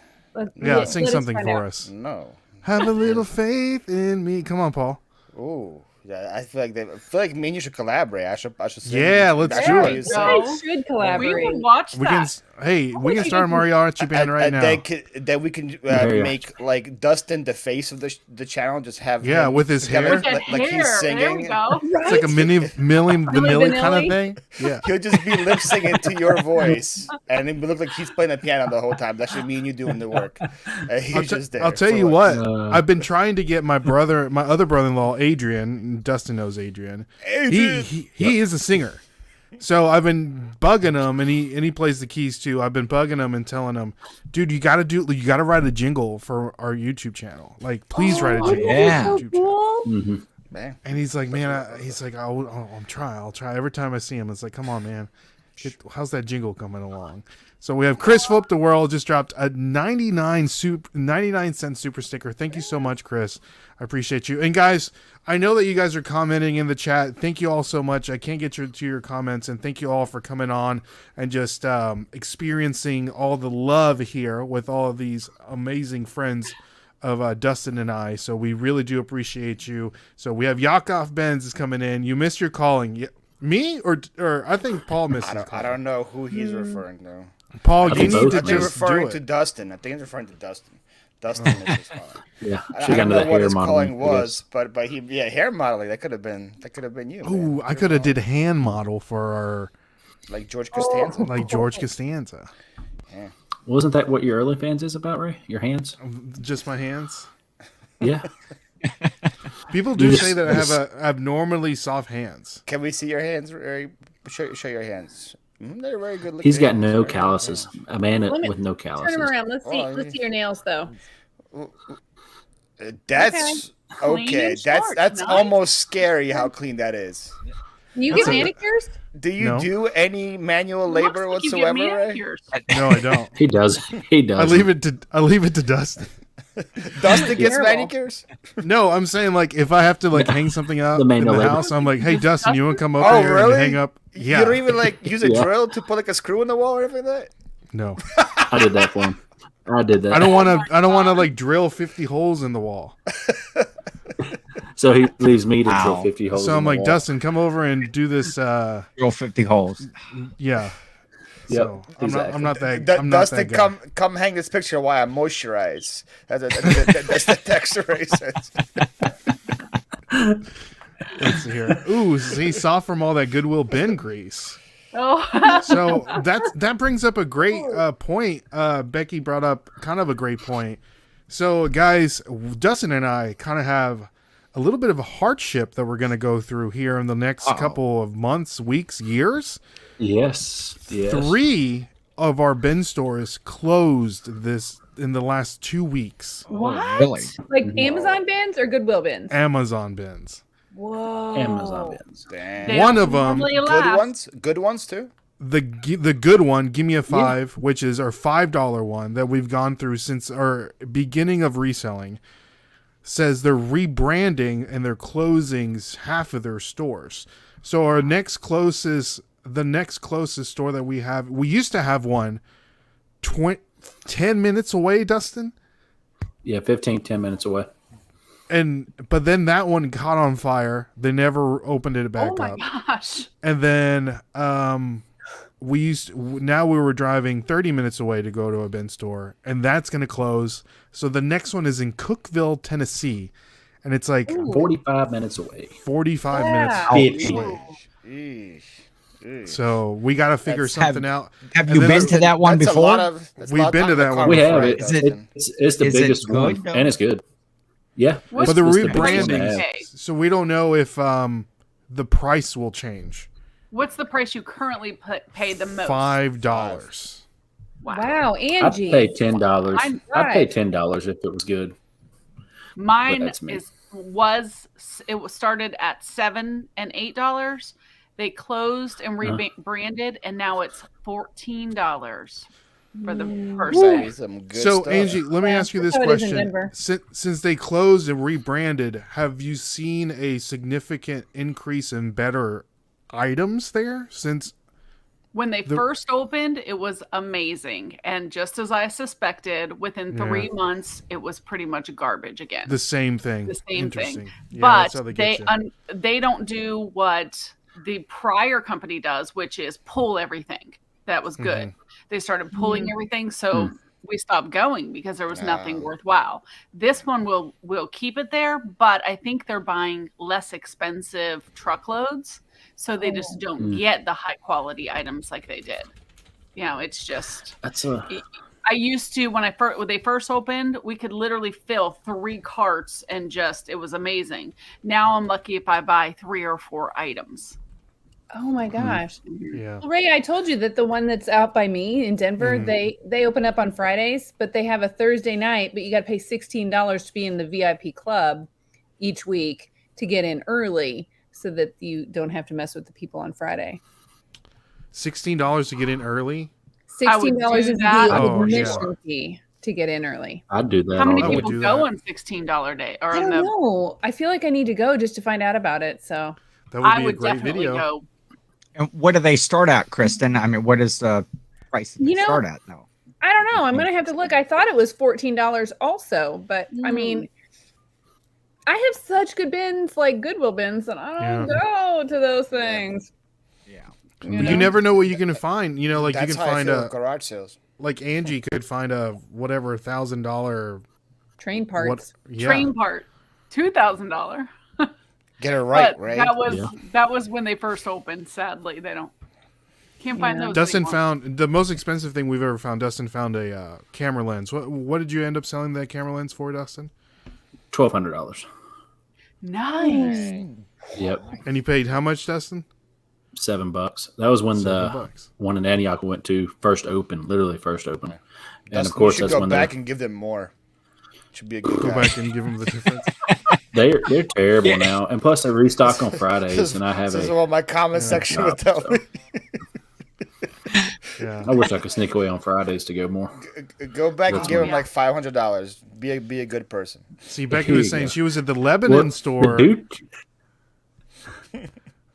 Yeah, sing something for us. No. Have a little faith in me. Come on, Paul. Ooh. Yeah, I feel like me and you should collaborate. I should sing. Yeah, let's I do should it. be There singing. you go. I should We collaborate. would watch We that. can we can start a mariachi band right now. That we can Yeah. make like Dustin the face of the channel. Just have Yeah, him with his together, hair. Look at like hair. he's There we singing. go. It's like a Milli Vanilli kind of Vanilli. thing. Yeah. He'll just be lip singing to your voice, and it will look like he's playing the piano the whole time. That's just me and you doing the work. And he's just there. I'll tell for you like- what. I've been trying to get my other brother-in-law, Adrian. Dustin knows Adrian. He is a singer. So I've been bugging him, and he plays the keys too. I've been bugging him and telling him, dude, you got to write a jingle for our YouTube channel. Like, please write a jingle. yeah. For our YouTube channel. Mm-hmm. Man. And he's like, man, I'll try. Every time I see him, it's like, come on, man. How's that jingle coming along? So we have Chris Flip the World just dropped a 99-cent super sticker. Thank you so much, Chris. I appreciate you. And guys, I know that you guys are commenting in the chat. Thank you all so much. I can't get to your comments, and thank you all for coming on and just experiencing all the love here with all of these amazing friends of Dustin and I. So we really do appreciate you. So we have Yakov Benz is coming in. You missed your calling. Me or I think Paul missed his I calling. don't know who he's referring to. Paul, I you think need both to of I think just do referring to it. Dustin. I think he's referring to Dustin. Dustin is his calling. Yeah. I Should have don't gone to know the what hair his modeling. calling was, but hair modeling. That could have been you. Man. Ooh, I could have did hand model for our Like George Costanza. like George Costanza. Wasn't that what your OnlyFans is about, Ray? Your hands? Just my hands. Yeah. People do say that I have abnormally soft hands. Can we see your hands? Show your hands. They're very good looking. He's got no calluses. A man with no calluses. Turn them around. Let's see your nails though. That's okay. That's almost scary how clean that is. You get manicures? Do you do any manual labor whatsoever, Ray? No, I don't. He does. He does. I leave it to Dustin. Dustin gets manicures? No, I'm saying like if I have to like hang something up in the house, I'm like, hey Dustin, you want to come over here and hang up? Yeah. You don't even like use a drill to put like a screw in the wall or anything like that? No. I did that for him. I did that. I don't want to like drill 50 holes in the wall. So he leaves me to drill 50 holes. So I'm like, wall. Dustin, come over and do this. Drill 50 holes. Yeah. Yep, So exactly. I'm not that. Dustin, come hang this picture while I moisturize. That's the text Ray says. Let's see here. Ooh, he's soft from all that Goodwill bin grease. Oh. So that brings up a great point. Becky brought up kind of a great point. So guys, Dustin and I kind of have a little bit of a hardship that we're going to go through here in the next couple of months, weeks, years. Yes. 3 of our bin stores closed in the last 2 weeks. What? Really? Like Amazon bins or Goodwill bins? Amazon bins. Whoa. Amazon bins. Damn. One of them, Good ones too. the good one, Give Me a 5, which is our $5 one that we've gone through since our beginning of reselling, says they're rebranding and they're closing half of their stores. So our next closest store that we used to have one 10 minutes away, Dustin. Yeah, 10 minutes away. But then that one caught on fire. They never opened it back up. Oh my gosh. And then now we were driving 30 minutes away to go to a bin store, and that's going to close. So the next one is in Cookeville, Tennessee, and it's like 45 minutes away. 45 minutes away. So we got to figure something out. Have you been to that one before? We've been to that one. We have it. It's the biggest one, and it's good. Yeah, but the rebranding, so we don't know if the price will change. What's the price you currently pay the most? $5. Wow, Angie. I'd pay $10. I'd pay $10 if it was good. Mine started at $7 and $8. They closed and rebranded, and now it's $14 for the person. So Angie, let me ask you this question: since they closed and rebranded, have you seen a significant increase in better items there since? When they first opened, it was amazing. And just as I suspected, within 3 months, it was pretty much garbage again. The same thing. The same thing. Yeah, but they don't do what the prior company does, which is pull everything. That was good. They started pulling everything. So we stopped going because there was nothing worthwhile. This one will keep it there, but I think they're buying less expensive truckloads. So they just don't get the high quality items like they did. You know, it's just. I used to when they first opened, we could literally fill 3 carts and it was amazing. Now I'm lucky if I buy 3 or 4 items. Oh my gosh. Yeah. Well, Ray, I told you that the one that's out by me in Denver, they open up on Fridays, but they have a Thursday night, but you got to pay $16 to be in the VIP club each week to get in early so that you don't have to mess with the people on Friday. $16 to get in early? $16 is the admission fee to get in early. I'd do that. How many people go on $16 day? Or I don't know. I feel like I need to go just to find out about it. So that would be a great video. Go. And what do they start at, Kristen? I mean, what is the price they start at? No, I don't know. I'm going to have to look. I thought it was $14 also, but I mean, I have such good bins, like Goodwill bins, and I don't go to those things. Yeah. You never know what you can find. You know, like That's you can find a garage sales. Like Angie could find a whatever $1,000 train parts. Train part, $2,000. Get it right, but right? That was when they first opened. Sadly, they can't find those. Dustin anymore. found the most expensive thing we've ever found. Dustin found a camera lens. What did you end up selling that camera lens for, Dustin? $1,200. Nice. Yep, And you paid how much, Dustin? $7. That was when the $7. one in Antioch went to literally first open. And Dustin, of course, you should that's go when back and give them more. Should be a good Go guy. back and give them the difference. they're terrible now. And plus, they restock on Fridays, and I have This is a. what my comment section would tell me. Yeah. I wish I could sneak away on Fridays to go more. Go back and That's give him funny. like $500. Be a good person. See, Becky Here was you saying go. she was at the Lebanon store. Dude,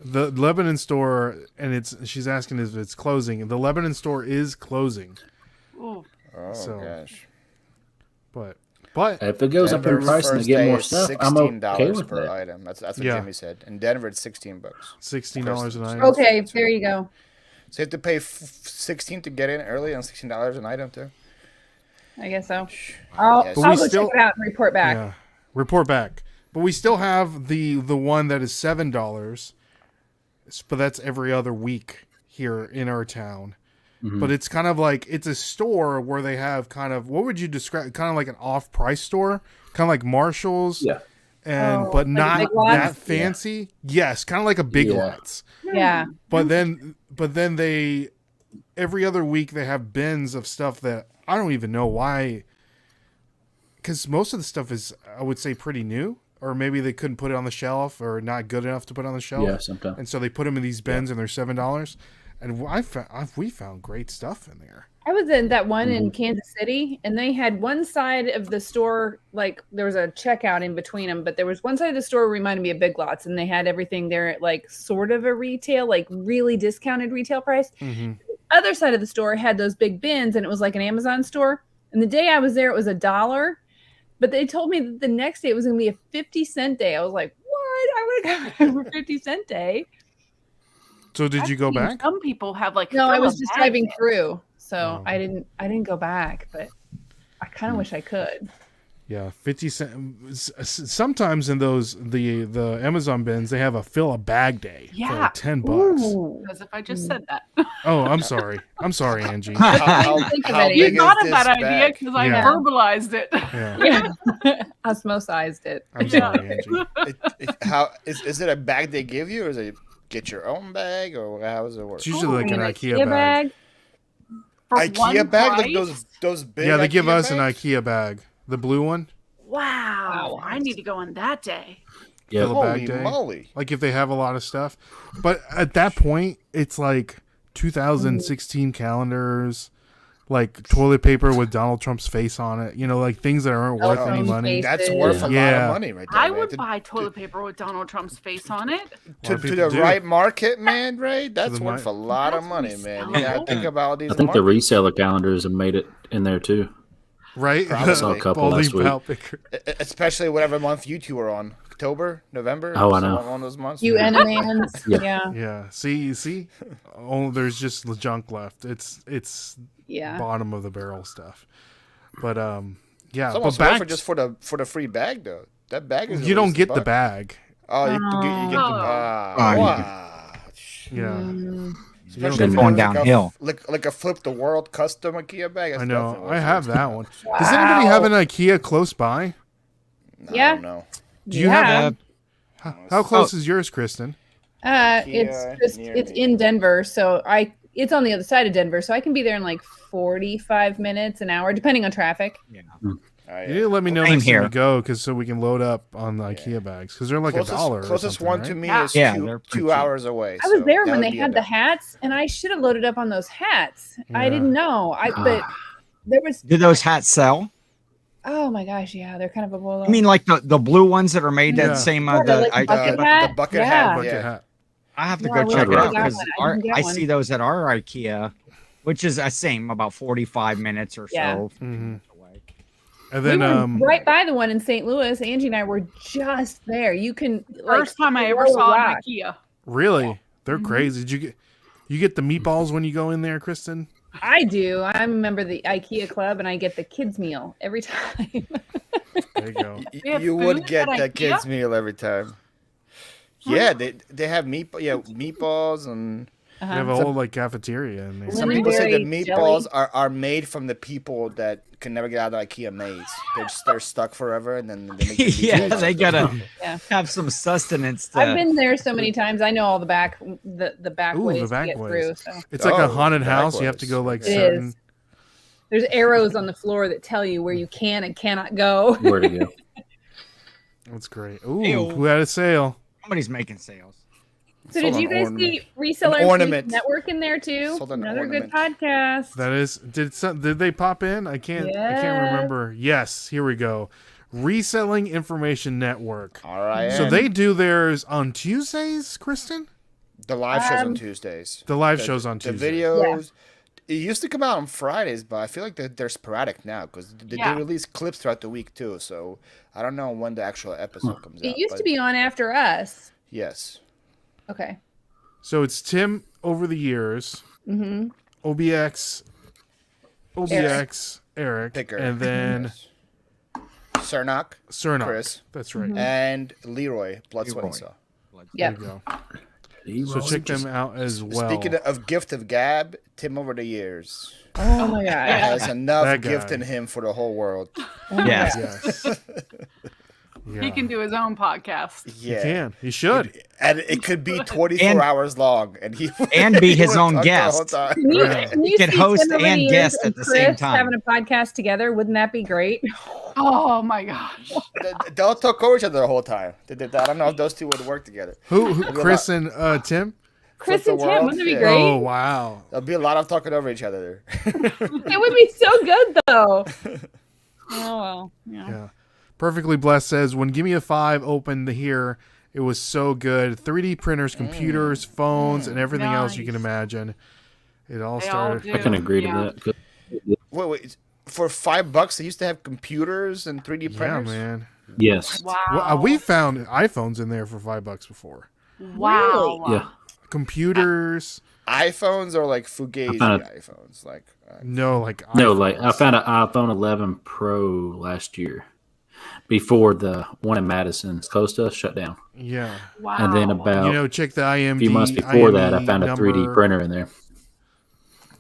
The Lebanon store, and she's asking if it's closing. The Lebanon store is closing. Ooh. Oh So- gosh. But if it goes up in Denver's price and they first get day more is stuff, I'm $16 okay with per that. item. That's what Yeah. Jimmy said. In Denver, it's $16. $16 an item. Okay, there you go. So you have to pay 16 to get in early and $16 an item too. I guess so. I'll Yes. But go we check still- it out and report back. Yeah. Report back. But we still have the one that is $7, but that's every other week here in our town. Mhm. But it's kind of like it's a store where they have kind of, what would you describe? Kind of like an off-price store, kind of like Marshall's. Yeah. And Oh, but like a not Big Lots? that fancy. Yes, kind of like a Big Yeah. Lots. Yeah. But then they every other week they have bins of stuff that I don't even know why. Because most of the stuff is, I would say, pretty new, or maybe they couldn't put it on the shelf, or not good enough to put on the shelf. Yeah, sometimes. And so they put them in these bins, and they're $7. And we found great stuff in there. I was in that one in Kansas City, and they had one side of the store, like there was a checkout in between them, but there was one side of the store reminded me of Big Lots, and they had everything there at like sort of a retail, like really discounted retail price. Mm-hmm. The other side of the store had those big bins, and it was like an Amazon store. And the day I was there, it was $1, but they told me that the next day it was going to be a 50-cent day. I was like, what? I would go for 50-cent day. So did you go I've seen back? Some people have like. No, I fill was a just bag driving in. through, so Oh. I didn't go back, but I kind of wish I could. Yeah, 50 cents. Sometimes in those the Amazon bins, they have a fill a bag day for Yeah. like $10. Ooh. As if I just said that. Oh, I'm sorry, Angie. How, think of how it. You big is thought of this that idea bag? because I Yeah. verbalized it. Yeah, Yeah, osmosized it. I'm sorry, Angie. How is it a bag they give you, or is it get your own bag, or how does it work? It's usually like an An IKEA bag. For IKEA one bag, like price? those big. Yeah, they give IKEA us an bags? IKEA bag, the blue one. Wow. I need to go on that day. Yeah, Fill a bag Holy day. moly! Like if they have a lot of stuff, but at that point, it's like 2016 calendars, like toilet paper with Donald Trump's face on it. You know, like things that aren't worth any Trump's money. face. That's worth a lot Yeah. of money, right there. I man. would To- buy toilet paper with Donald Trump's face on it. to, of to people the do. right market, man. Right, that's the worth mi- a lot of That's money, man. You resellable. gotta think about these. I think the markets. reseller calendars have made it in there too. Right? Probably. I saw a couple All last these week. pal picker- Especially whatever month you two are on. October, November. Oh, I so know. One of those months. You Animans. Yeah. Yeah. Yeah. See. Oh, there's just the junk left. It's Yeah. bottom of the barrel stuff. But yeah. It's But almost back, worth it just for the free bag though. That bag is. you at don't least get $1. the bag. Oh, you get the. Oh. Wow. Yeah. Mm. So you don't Especially get if going it's like a- downhill. Like a flip the world custom IKEA bag. That's I know. definitely I worth have it. that one. Does anybody have an IKEA close by? I Yeah. don't know. Do you Yeah. have? How close is yours, Kristen? IKEA It's near it's me. in Denver, so it's on the other side of Denver, so I can be there in like 45 minutes, an hour, depending on traffic. Oh, yeah. You need to let me know Same next time here. you go, because so we can load up on the IKEA bags, because they're like $1. or Closest something, one right? to me Yeah. is Yeah, two, they're pretty 2 cheap. hours away. I was so there that when would they be had a- the hats, and I should have loaded up on those hats. I Yeah. didn't know. But there was. Do those hats sell? Oh my gosh, yeah, they're kind of a bolo. I mean, like the blue ones that are made Yeah. that same. Yeah, they're like I, a bucket the hat. bucket Yeah. hat. Bucket Yeah. hat. I have to No, go I check it would've out got because one. I didn't get I one. see those at our IKEA, which is the same, about 45 minutes or Yeah. so. Mhm. away. And we then were right by the one in St. Louis. Angie and I were just there. You can First time I ever throw a saw an rock. IKEA. really, they're crazy. Did you get the meatballs when you go in there, Kristen? I do. I'm a member of the IKEA club, and I get the kids meal every time. There you go. They have You would food get at that IKEA? kids meal every time. Yeah, they have meatballs and They have a whole like cafeteria in there. Some people say the Lingonberry meatballs jelly. are made from the people that can never get out of the IKEA maze. They're stuck forever, and then they make the Yeah, meatballs. they gotta Yeah. have some sustenance. To, I've been there so many times. I know all the back ways the back to get ways. through. So It's like a Oh, haunted house. You have backwards. to go like It certain. is. There's arrows on the floor that tell you where you can and cannot go. Where to go? That's great. Ooh, Ew. who had a sale? Somebody's making sales. So Sold did you an guys ornament. see Reseller ornament. Network in there too? Sold an Another ornament. good podcast. That is. Did they pop in? I can't Yes. remember. Yes, here we go. Reselling Information Network. All right. So they do theirs on Tuesdays, Kristen? the live shows on Tuesdays. The live shows on The Tuesdays. videos. It used to come out on Fridays, but I feel like they're sporadic now because they Yeah. release clips throughout the week too. So I don't know when the actual episode comes out. It used but to be on After Us. Yes. Okay. So it's Tim over the years, Mm-hmm. OBX, Eric, Picker. and then Yes. Cernak, Cernak. Chris. That's right. Mm-hmm. and Leroy, Blood, Sweat, and Leroy. Saw. Yep. There you go. Leroy So check just- them out as well. Speaking of gift of gab, Tim over the years Oh my god. has enough That guy. gift in him for the whole world. Yes. Yes. Yeah. He can do his own podcast. Yeah. He can. He should. And it could be 24 And- hours long, and he And be he his would own talk the whole guest. time. Can you, Right. can you You can see host Tim over and the years guest at and the same Chris time. having a podcast together? Wouldn't that be great? Oh my gosh. They'll talk over each other the whole time. I don't know if those two would work together. Who Chris and Tim? Chris the and Tim, world, wouldn't it be yeah. great? Oh wow. There'll be a lot of talking over each other there. It would be so good though. Oh well. Yeah. Yeah. Perfectly Blessed says, when Give Me a 5 opened here, it was so good. 3D printers, computers, phones, and everything else you can Nice. imagine. It all They all started. do. I can agree Yeah. to that. 'Cause- Wait. For $5, they used to have computers and 3D Yeah, printers. man. Yes. Wow. Well, we found iPhones in there for $5 before. Wow. Yeah. Computers. iPhones or like Fugazi found iPhones, like No, like No, iPhones. like I found an iPhone 11 Pro last year before the one in Madison close to us shut down. Yeah. Wow. And then about You know, check the IMD. a few months before that, I IME found a 3D number. printer in there.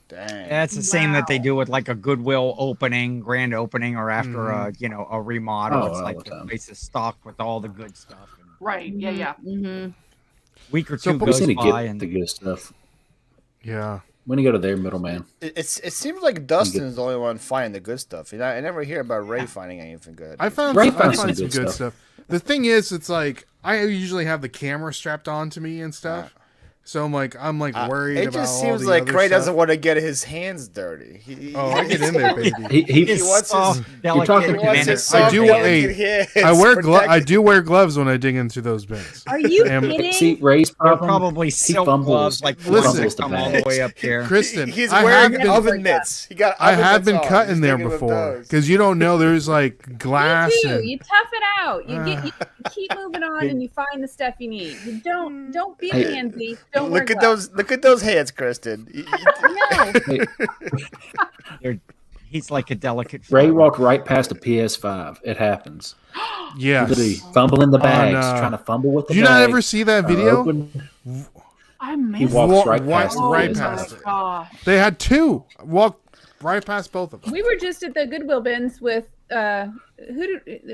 dang. That's the same that they Wow. do with like a Goodwill opening, grand opening, or after a a remodel. Oh, It's all like the the time. place is stocked with all the good stuff. And Right. Yeah. Yeah. Mm-hmm. week or So two we We goes need to by, get and the good stuff. Yeah. When you go to their middleman, It seems like Dustin's the only one finding the good stuff. I never hear about Ray finding anything good. I found Ray some, I found find some some good good stuff. The thing is, it's like I usually have the camera strapped on to me and stuff. So I'm like worried It about just all seems the like other Ray stuff. doesn't want to get his hands dirty. Oh, I get in there, baby. he his wants his- soft, delicate talking- He wants his I soft, do- delicate hey, hands I wear protected. I do wear gloves when I dig into those bins. Are you And- kidding? see Ray's They're problem. probably he silk fumbles. gloves, like Listen. gloves that come all the way up here. Kristen, He's I wearing have been oven mitts. He got. I oven have mitts been on. cut He's in there digging with before those. because you don't know there's like glass You do. and You tough it out. You keep moving on, and you find the stuff you need. You don't be Hey. handsy. Don't wear Look at gloves. those. Look at those hands, Kristen. No. Hey, He's like a delicate. Ray flower. walked right past a PS5. It happens. yes. Literally fumbling the bags, On, trying to fumble with the Did you not bag, ever see that trying to video? open- I He missed. walks Wa- right wa- past Oh right the past PS5. it. gosh. They had two walk right past both of them. We were just at the Goodwill bins with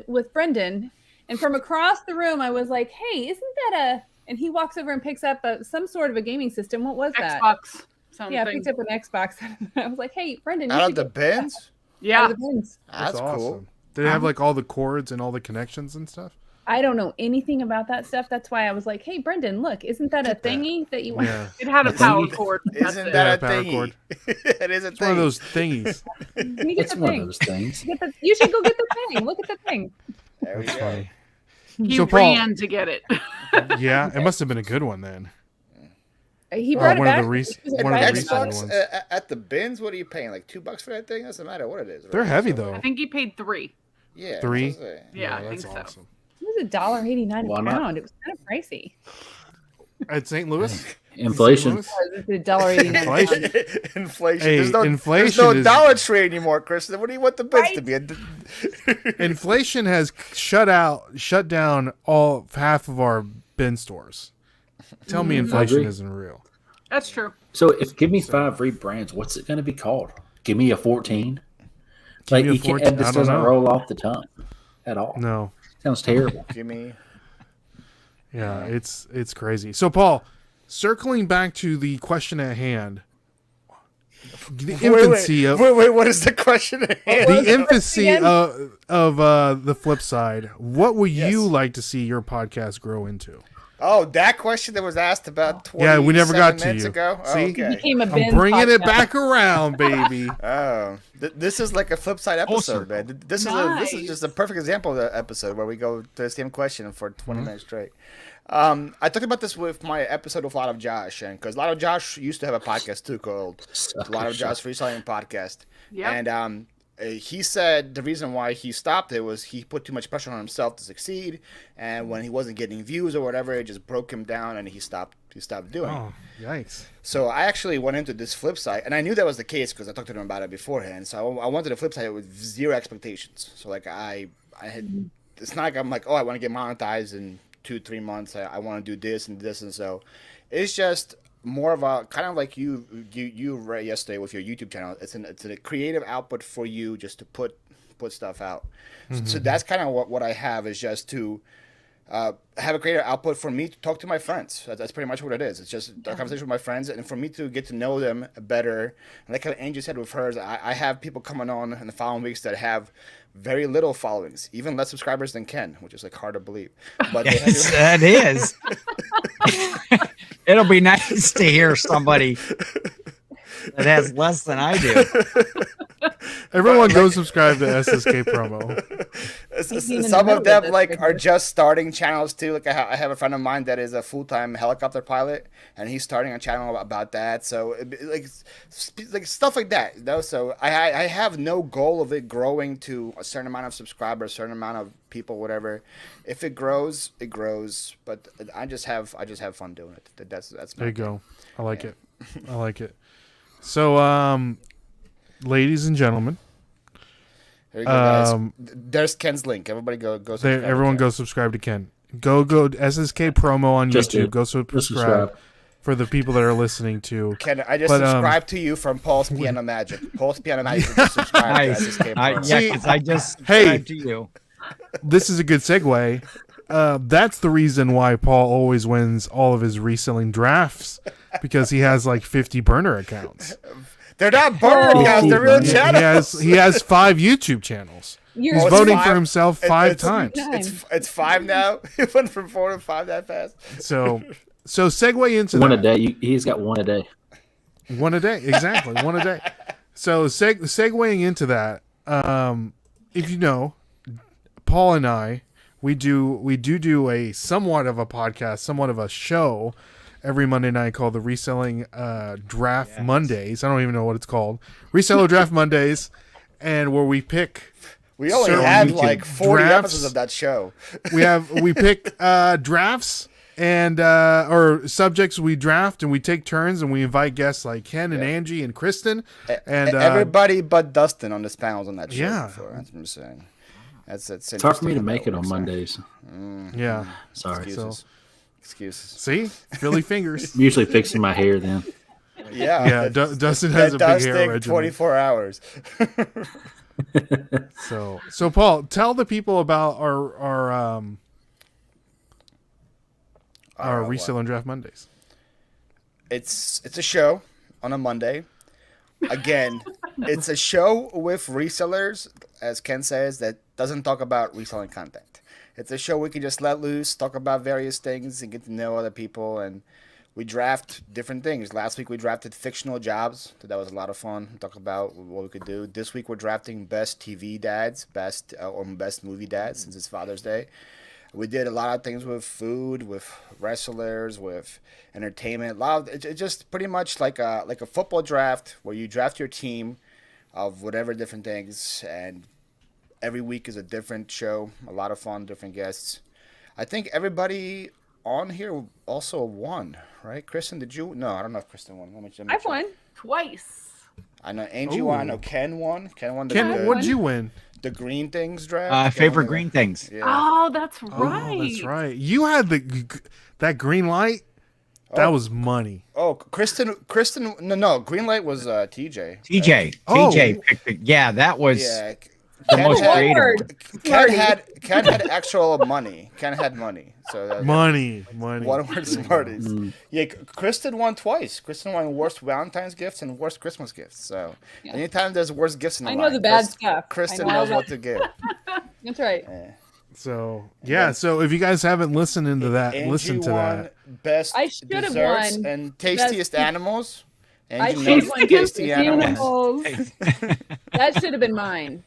with Brendan, and from across the room, I was like, "Hey, isn't that a?" And he walks over and picks up some sort of a gaming system. What was that? Xbox. Something. Yeah, picked up an Xbox. I was like, "Hey, Brendan, you Out should of the get bins. out Yeah. of the bins." That's cool. Did it have like all the cords and all the connections and stuff? I don't know anything about that stuff. That's why I was like, "Hey, Brendan, look, isn't that a Get that. thingy that you want?" Yeah. It had a The power thingy? cord. That's Isn't it. that Yeah, a power thingy? cord. It is a It's one of thing. those thingies. Can you get It's the one thing? of those things. You should go get the thing. Look at the thing. There we That's go. funny. He So, Paul- ran to get it. Yeah, it must have been a good one then. He brought it one of back. the He was one of the excited recent about it. Xbox ones. at the bins. What are you paying? Like $2 for that thing? Doesn't matter what it is. Right? They're heavy So, though. I think he paid 3. Yeah. Three? that's what I'm saying. Yeah, I that's think so. awesome. It was $1.89 Why a not? pound. It was kind of pricey. At St. Louis? Inflation. It was $1.89. Inflation. Inflation. Hey, there's no inflation is- Dollar Tree anymore, Kristen. What do you want the bins to be? Inflation has shut down half of our bin stores. Tell me inflation agree. isn't real. That's true. So if give me 5 rebrands, what's it going to be called? Give me a 14. Like me a you can't. 14? This I don't doesn't know. roll off the tongue at all. No. Sounds terrible. Jimmy. Yeah, it's crazy. So, Paul, circling back to the question at hand, the infancy of wait, what is the question at hand? the infancy of the flip side. What would you like to see your podcast grow into? Oh, that question that was asked about 20 Yeah, we never got to minutes you. ago? See? Oh, okay. Became a I'm binge bringing it podcast. back around, baby. Oh, this is like a flip side episode, circle. man. This Nice. is just a perfect example of the episode where we go to the same question for 20 minutes straight. I talked about this with my episode with Lot of Josh, and because Lot of Josh used to have a podcast too called Lot of Josh Reselling Podcast, Yep. and he said the reason why he stopped it was he put too much pressure on himself to succeed, and when he wasn't getting views or whatever, it just broke him down, and he stopped doing it. Oh, yikes. So I actually went into this flip side, and I knew that was the case because I talked to them about it beforehand. So I went to the flip side with zero expectations. So like I had, it's not like I'm like, oh, I want to get monetized in 2-3 months. I want to do this and this, and so it's just more of a kind of like you read yesterday with your YouTube channel. It's a creative output for you just to put stuff out. So that's kind of what I have is just to have a creative output for me to talk to my friends. That's pretty much what it is. It's just a conversation with my friends, and for me to get to know them better. And like how Angie said with hers, I have people coming on in the following weeks that have very little followings, even less subscribers than Ken, which is like hard to believe. But they have- Yes, that is. It'll be nice to hear somebody that has less than I do. Everyone go subscribe to SSK promo. Some of them like are just starting channels too. Like I have a friend of mine that is a full-time helicopter pilot, and he's starting a channel about that. So like stuff like that. So I have no goal of it growing to a certain amount of subscribers, a certain amount of people, whatever. If it grows, it grows. But I just have fun doing it. That's There you go. I like it. I like it. So, ladies and gentlemen, There you go, guys. There's Ken's link. Everybody go. Subscribe everyone to go subscribe to Ken. Go SSK promo on Just YouTube. do. Go subscribe for the people that are listening to. Ken, I just subscribed to you from Paul's Piano Magic. Paul's Piano Magic. Just subscribe Nice. to SSK Yeah, promo. because I just Hey. subscribed to you. This is a good segue. That's the reason why Paul always wins all of his reselling drafts, because he has like 50 burner accounts. They're not burner accounts. They're real channels. He has 5 YouTube channels. You're He's Oh, it's voting 5? for himself 5 times. It's 5 now. It went from 4 to 5 that fast. So segue into One that. a day. He's got one a day. One a day, exactly. One a day. So segueing into that, if you know, Paul and I, we do a somewhat of a podcast, somewhat of a show every Monday night called the Reselling Draft Mondays. I don't even know what it's called. Reseller Draft Mondays, and where we pick. We only certain had YouTube like 40 drafts. episodes of that show. We pick drafts and or subjects we draft, and we take turns, and we invite guests like Ken and Angie and Kristen and Everybody but Dustin on this panel's on that show. Yeah. Before. That's what I'm saying. That's It's hard for me to interesting make how it that on works out. Mondays. yeah. Sorry. Excuses. See, Philly fingers. I'm usually fixing my hair then. Yeah. Dustin has a does big hair take regimen. 24 hours. So Paul, tell the people about our what? Reseller and Draft Mondays. It's a show on a Monday. Again, it's a show with resellers, as Ken says, that doesn't talk about reselling content. It's a show we can just let loose, talk about various things, and get to know other people. And we draft different things. Last week we drafted fictional jobs. So that was a lot of fun. Talk about what we could do. This week we're drafting best TV dads, best movie dads, since it's Father's Day. We did a lot of things with food, with wrestlers, with entertainment. It's just pretty much like a football draft where you draft your team of whatever different things, and every week is a different show. A lot of fun, different guests. I think everybody on here also won, right? Kristen, did you? No, I don't know if Kristen won. Let me I've won. Twice. I know Angie won. I know Ken won. Ken won Ken, what did you win? the green things draft. Favorite green things. Yeah. Oh, that's right. Oh, that's right. You had that green light. That was money. Oh, Kristen. No. Greenlight was TJ. TJ picked it. Yeah, that was the most creative. Ken had actual money. Ken had money. So money. One word Smarties. Yeah, Kristen won twice. Kristen won worst Valentine's gifts and worst Christmas gifts. So anytime there's worst gifts in the line, I know the bad stuff. Kristen knows what to give. That's right. Yeah. So so if you guys haven't listened into that, Angie listen to won that. Best I should have desserts won and tastiest animals. I Angie should have knows won tasty animals. That should have been mine.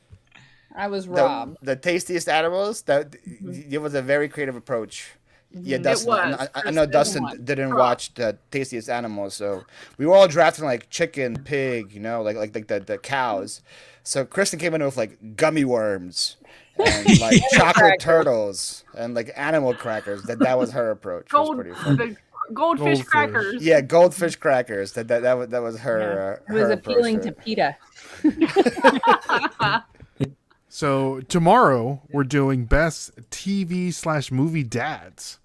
I was robbed. The tastiest animals. It was a very creative approach. Yeah, Dustin. I know Dustin didn't watch the tastiest animals, so we were all drafting like chicken, pig, like the cows. So Kristen came in with like gummy worms and like chocolate turtles and like animal crackers. That was her approach. The goldfish crackers. Yeah, goldfish crackers. That was her. It was her appealing to PETA. So tomorrow we're doing best TV/movie dads.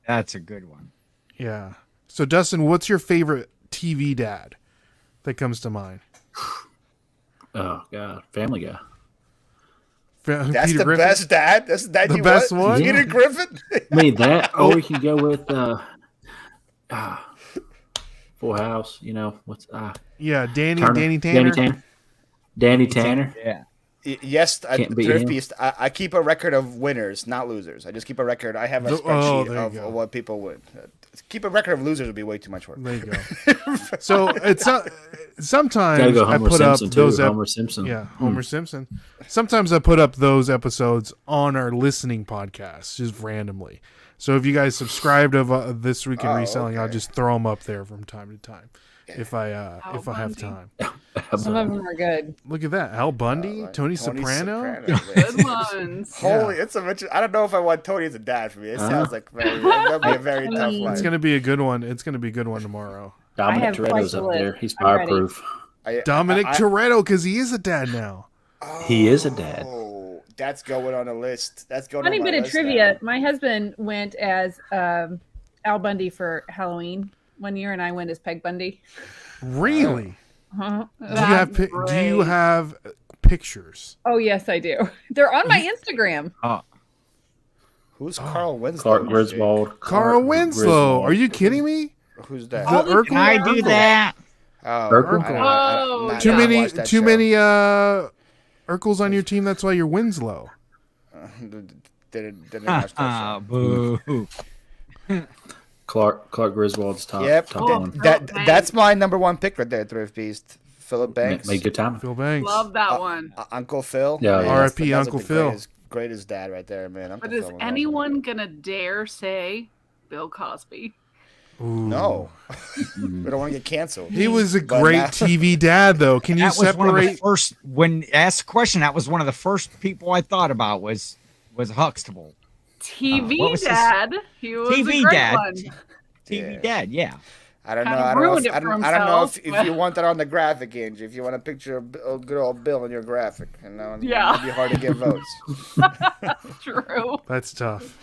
That's a good one. Yeah. So Dustin, what's your favorite TV dad that comes to mind? Oh God, Family Guy. That's Peter the Griffin? best dad. That's that The best one? Peter Griffin. I mean that, or we can go with Full House. What's Danny Tanner. Danny Tanner. Yeah. Yes, Can't beat Thrift him. Beast. I keep a record of winners, not losers. I just keep a record. I have a spreadsheet of what people win. Keep a record of losers would be way too much work. There you go. So it's sometimes Gotta go I Homer put Simpson up too. those Homer Simpson. Yeah, Homer Simpson. Sometimes I put up those episodes on our listening podcasts just randomly. So if you guys subscribe to This Week in Reselling, I'll just throw them up there from time to time if I have time. Some of them are good. Look at that, Al Bundy, Tony Soprano. Good ones. Holy, it's a bunch. I don't know if I want Tony as a dad for me. It sounds like that'd be a very tough one. It's gonna be a good one. It's gonna be a good one tomorrow. Dominic Toretto's up there. He's fireproof. Dominic Toretto, because he is a dad now. He is a dad. Oh, that's going on the list. That's going. Funny on my bit of list trivia. now. My husband went as Al Bundy for Halloween one year, and I went as Peg Bundy. Really? Uh-huh. Do you have pictures? Oh yes, I do. They're on my Instagram. Who's Carl Winslow? Clark Griswold. Carl Winslow. Are you kidding me? Who's that? The Urkel? Can I do that? Oh, Too many Urkels on your team. That's why you're Winslow. Didn't watch that show. Boo. Clark Griswold's top. Yep, top one. that's my number one pick right there. Thrift Beast, Philip Banks, Make good time. Phil Banks. Love that one. Uncle Phil. Yeah, yeah. R.I.P. Uncle Phil. Greatest dad right there, man. Uncle But is Phil was anyone gonna dare say Bill Cosby? awesome. No, we don't want to get canceled. He was a But great now- TV dad, though. Can you That was one of the separate? first. When asked the question, that was one of the first people I thought about was Huxtable. TV what was his- dad. He was TV a great dad. one. TV dad, yeah. I don't know. Kinda I don't know. ruined If, it I for don't, I don't know himself, if you want that on the graphic, Angie. If you want a picture of good old Bill on your graphic, Yeah. it'd be hard to get votes. True. That's tough.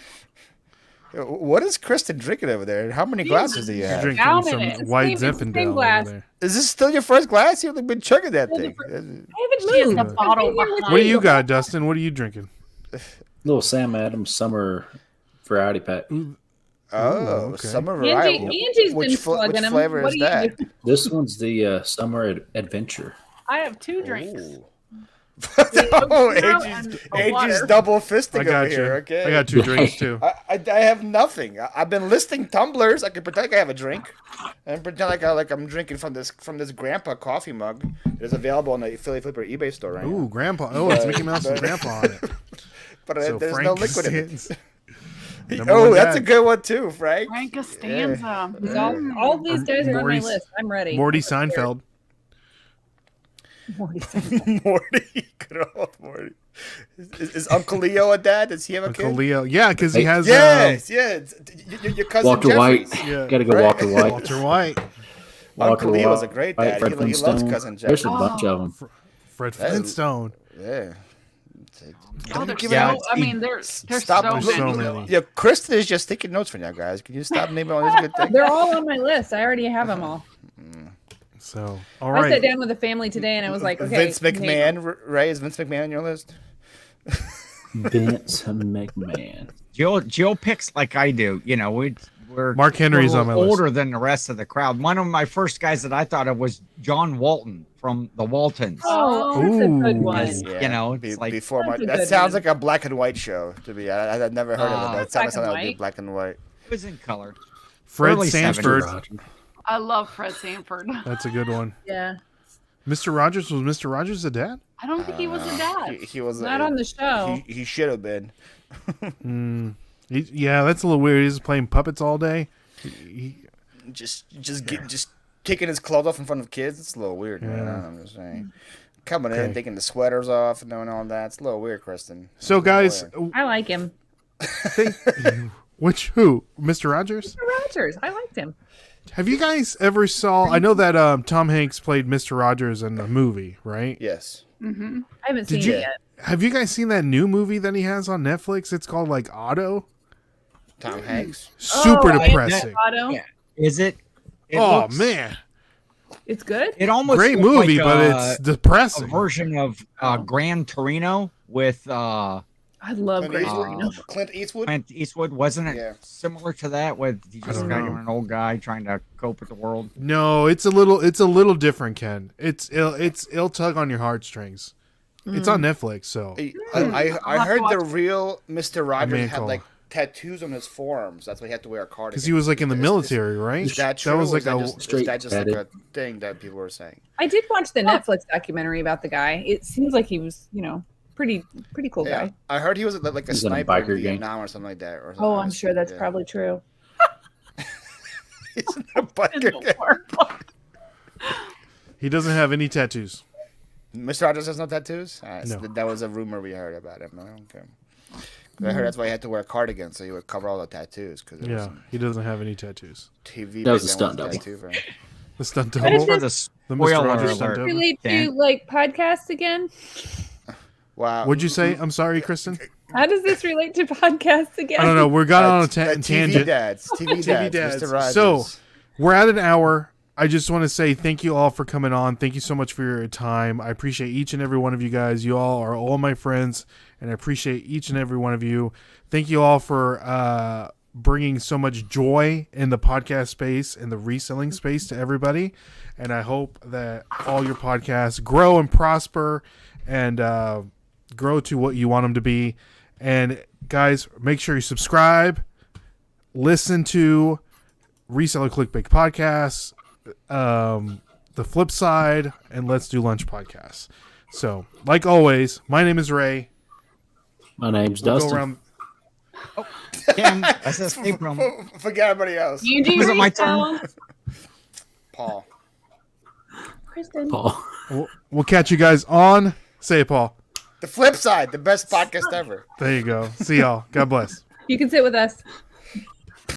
What is Kristen drinking over there? How many glasses do you He's have? drinking Down in some it. white Same- same Zinfandel glass. over there. Is this still your first glass? You've been chugging that Well, thing. I haven't She has moved. the bottle I'm thinking behind What do you got, Dustin? What are you drinking? Little Sam Adams summer variety pack. Oh, okay. summer Angie, variety. Angie's Which been fl- which slugging them. flavor What is do you that? do? This one's the summer adventure. I have 2 drinks. Ooh. The Oh, Zero Angie's, and the Angie's water. double fisting I got over you. here. Okay, I got 2 drinks too. I have nothing. I've been listing tumblers. I can pretend like I have a drink, and pretend like I'm drinking from this Grandpa coffee mug. It's available on the Philly Flipper eBay store right now. Ooh, Grandpa. Oh, it's Mickey Mouse and Grandpa on it. But So there's Frank no liquid in it. Costanza. Number Oh, one that's a dad. good one too, Frank. Frank Costanza. All these guys are on my Morty's- list. I'm ready. Morty Seinfeld. Morty. Morty, good old Morty. Is Uncle Leo a dad? Does he have a Uncle kid? Leo. Yeah, because he has Yes, yes. Your cousin Walter White. Jeffries. Yeah. Gotta go Right. Walter White. Walter White, Uncle Leo was a White, great dad. Fred He loves Flintstone. cousin There's a Jeffries. bunch of them. Fred Flintstone. Yeah. Oh, there's Giving so. out- I mean, there's Stop. so There's many. so many. Yeah, Kristen is just taking notes for you guys. Can you stop naming all these good things? They're all on my list. I already have them all. So, all I sat right. down with the family today and I was like, okay. Vince McMahon, Ray, is Vince McMahon on your list? Vince McMahon. Jill picks like I do. You know, we're Mark Henry's we're on my list. older than the rest of the crowd. One of my first guys that I thought of was John Walton from the Waltons. Oh, that's a good Ooh. one. Yeah. You know, it's like- before my, That's a that good sounds one. like a black and white show to me. I've never heard of it. That sounds like Black something and that would be white? black and white. It was in color. Fred Early Sanford. 70s. I love Fred Sanford. That's a good one. Yeah. Mr. Rogers, was Mr. Rogers a dad? I don't think he was a dad. He was Not on the show. He should have been. Yeah, that's a little weird. He's playing puppets all day. Just taking his clothes off in front of kids. It's a little weird. Man. Yeah. I'm just saying. Coming in, Okay. taking the sweaters off and doing all that. It's a little weird, Kristen. So, It's a little guys, weird. I like him. who? Mr. Rogers? Mr. Rogers. I liked him. Have you guys ever saw? I know that Tom Hanks played Mr. Rogers in the movie, right? Yes. I haven't seen you- it yet. Have you guys seen that new movie that he has on Netflix? It's called like Otto. Tom Hanks. Super Oh, I- depressing. Otto. Yeah. Is it? It Oh looks- man, It's good. It almost great looked movie, like but a, it's depressing. a version of Gran Torino with I love Great Torino. Clint Eastwood. Clint Eastwood. Wasn't it Yeah. similar to that? With you just don't kind know. of an old guy trying to cope with the world. No, it's a little different, Ken. It'll tug on your heartstrings. It's on Netflix, so I heard the real Mr. Rogers man had called- like tattoos on his forearms. That's why he had to wear a cardigan. because he was like in the military, right? Is that true? That was or like is that a just, straight is that just like headed. a thing that people were saying? I did watch the Netflix documentary about the guy. It seems like he was, pretty cool Yeah, guy. I heard he was like a He's in a sniper in biker gang. Vietnam or something like that. Or Oh, something. I'm sure that's Yeah. probably true. He's in a biker Didn't gang. work. he doesn't have any tattoos. Mr. Rogers has no tattoos. So No. that was a rumor we heard about him. Okay. I heard that's why he had to wear a cardigan so he would cover all the tattoos because Yeah, he doesn't have any tattoos. TV. That was a back then stunt double. tattoo for him. The stunt What double. is For this? the The Mr. spoiler Rogers stunt alert. double. Relate to Dan. like podcasts again? Wow. What'd you say? I'm sorry, Kristen. How does this relate to podcasts again? I don't know. We're got on a TV tangent. dads. TV TV dads. dads. Mr. Rogers. So we're at an hour. I just want to say thank you all for coming on. Thank you so much for your time. I appreciate each and every one of you guys. You all are all my friends, and I appreciate each and every one of you. Thank you all for bringing so much joy in the podcast space and the reselling space to everybody. And I hope that all your podcasts grow and prosper and grow to what you want them to be. And guys, make sure you subscribe, listen to Reseller Clickbait Podcasts, The Flip Side, and Let's Do Lunch Podcasts. So, like always, my name is Ray. My name's We'll Dustin. go around. Ken, that's a escape room. Forget everybody else. You do Was it my resell? Paul. Kristen. Paul. We'll catch you guys on. Say it, Paul. The Flip Side, the best podcast ever. There you go. See y'all. God bless. You can sit with us.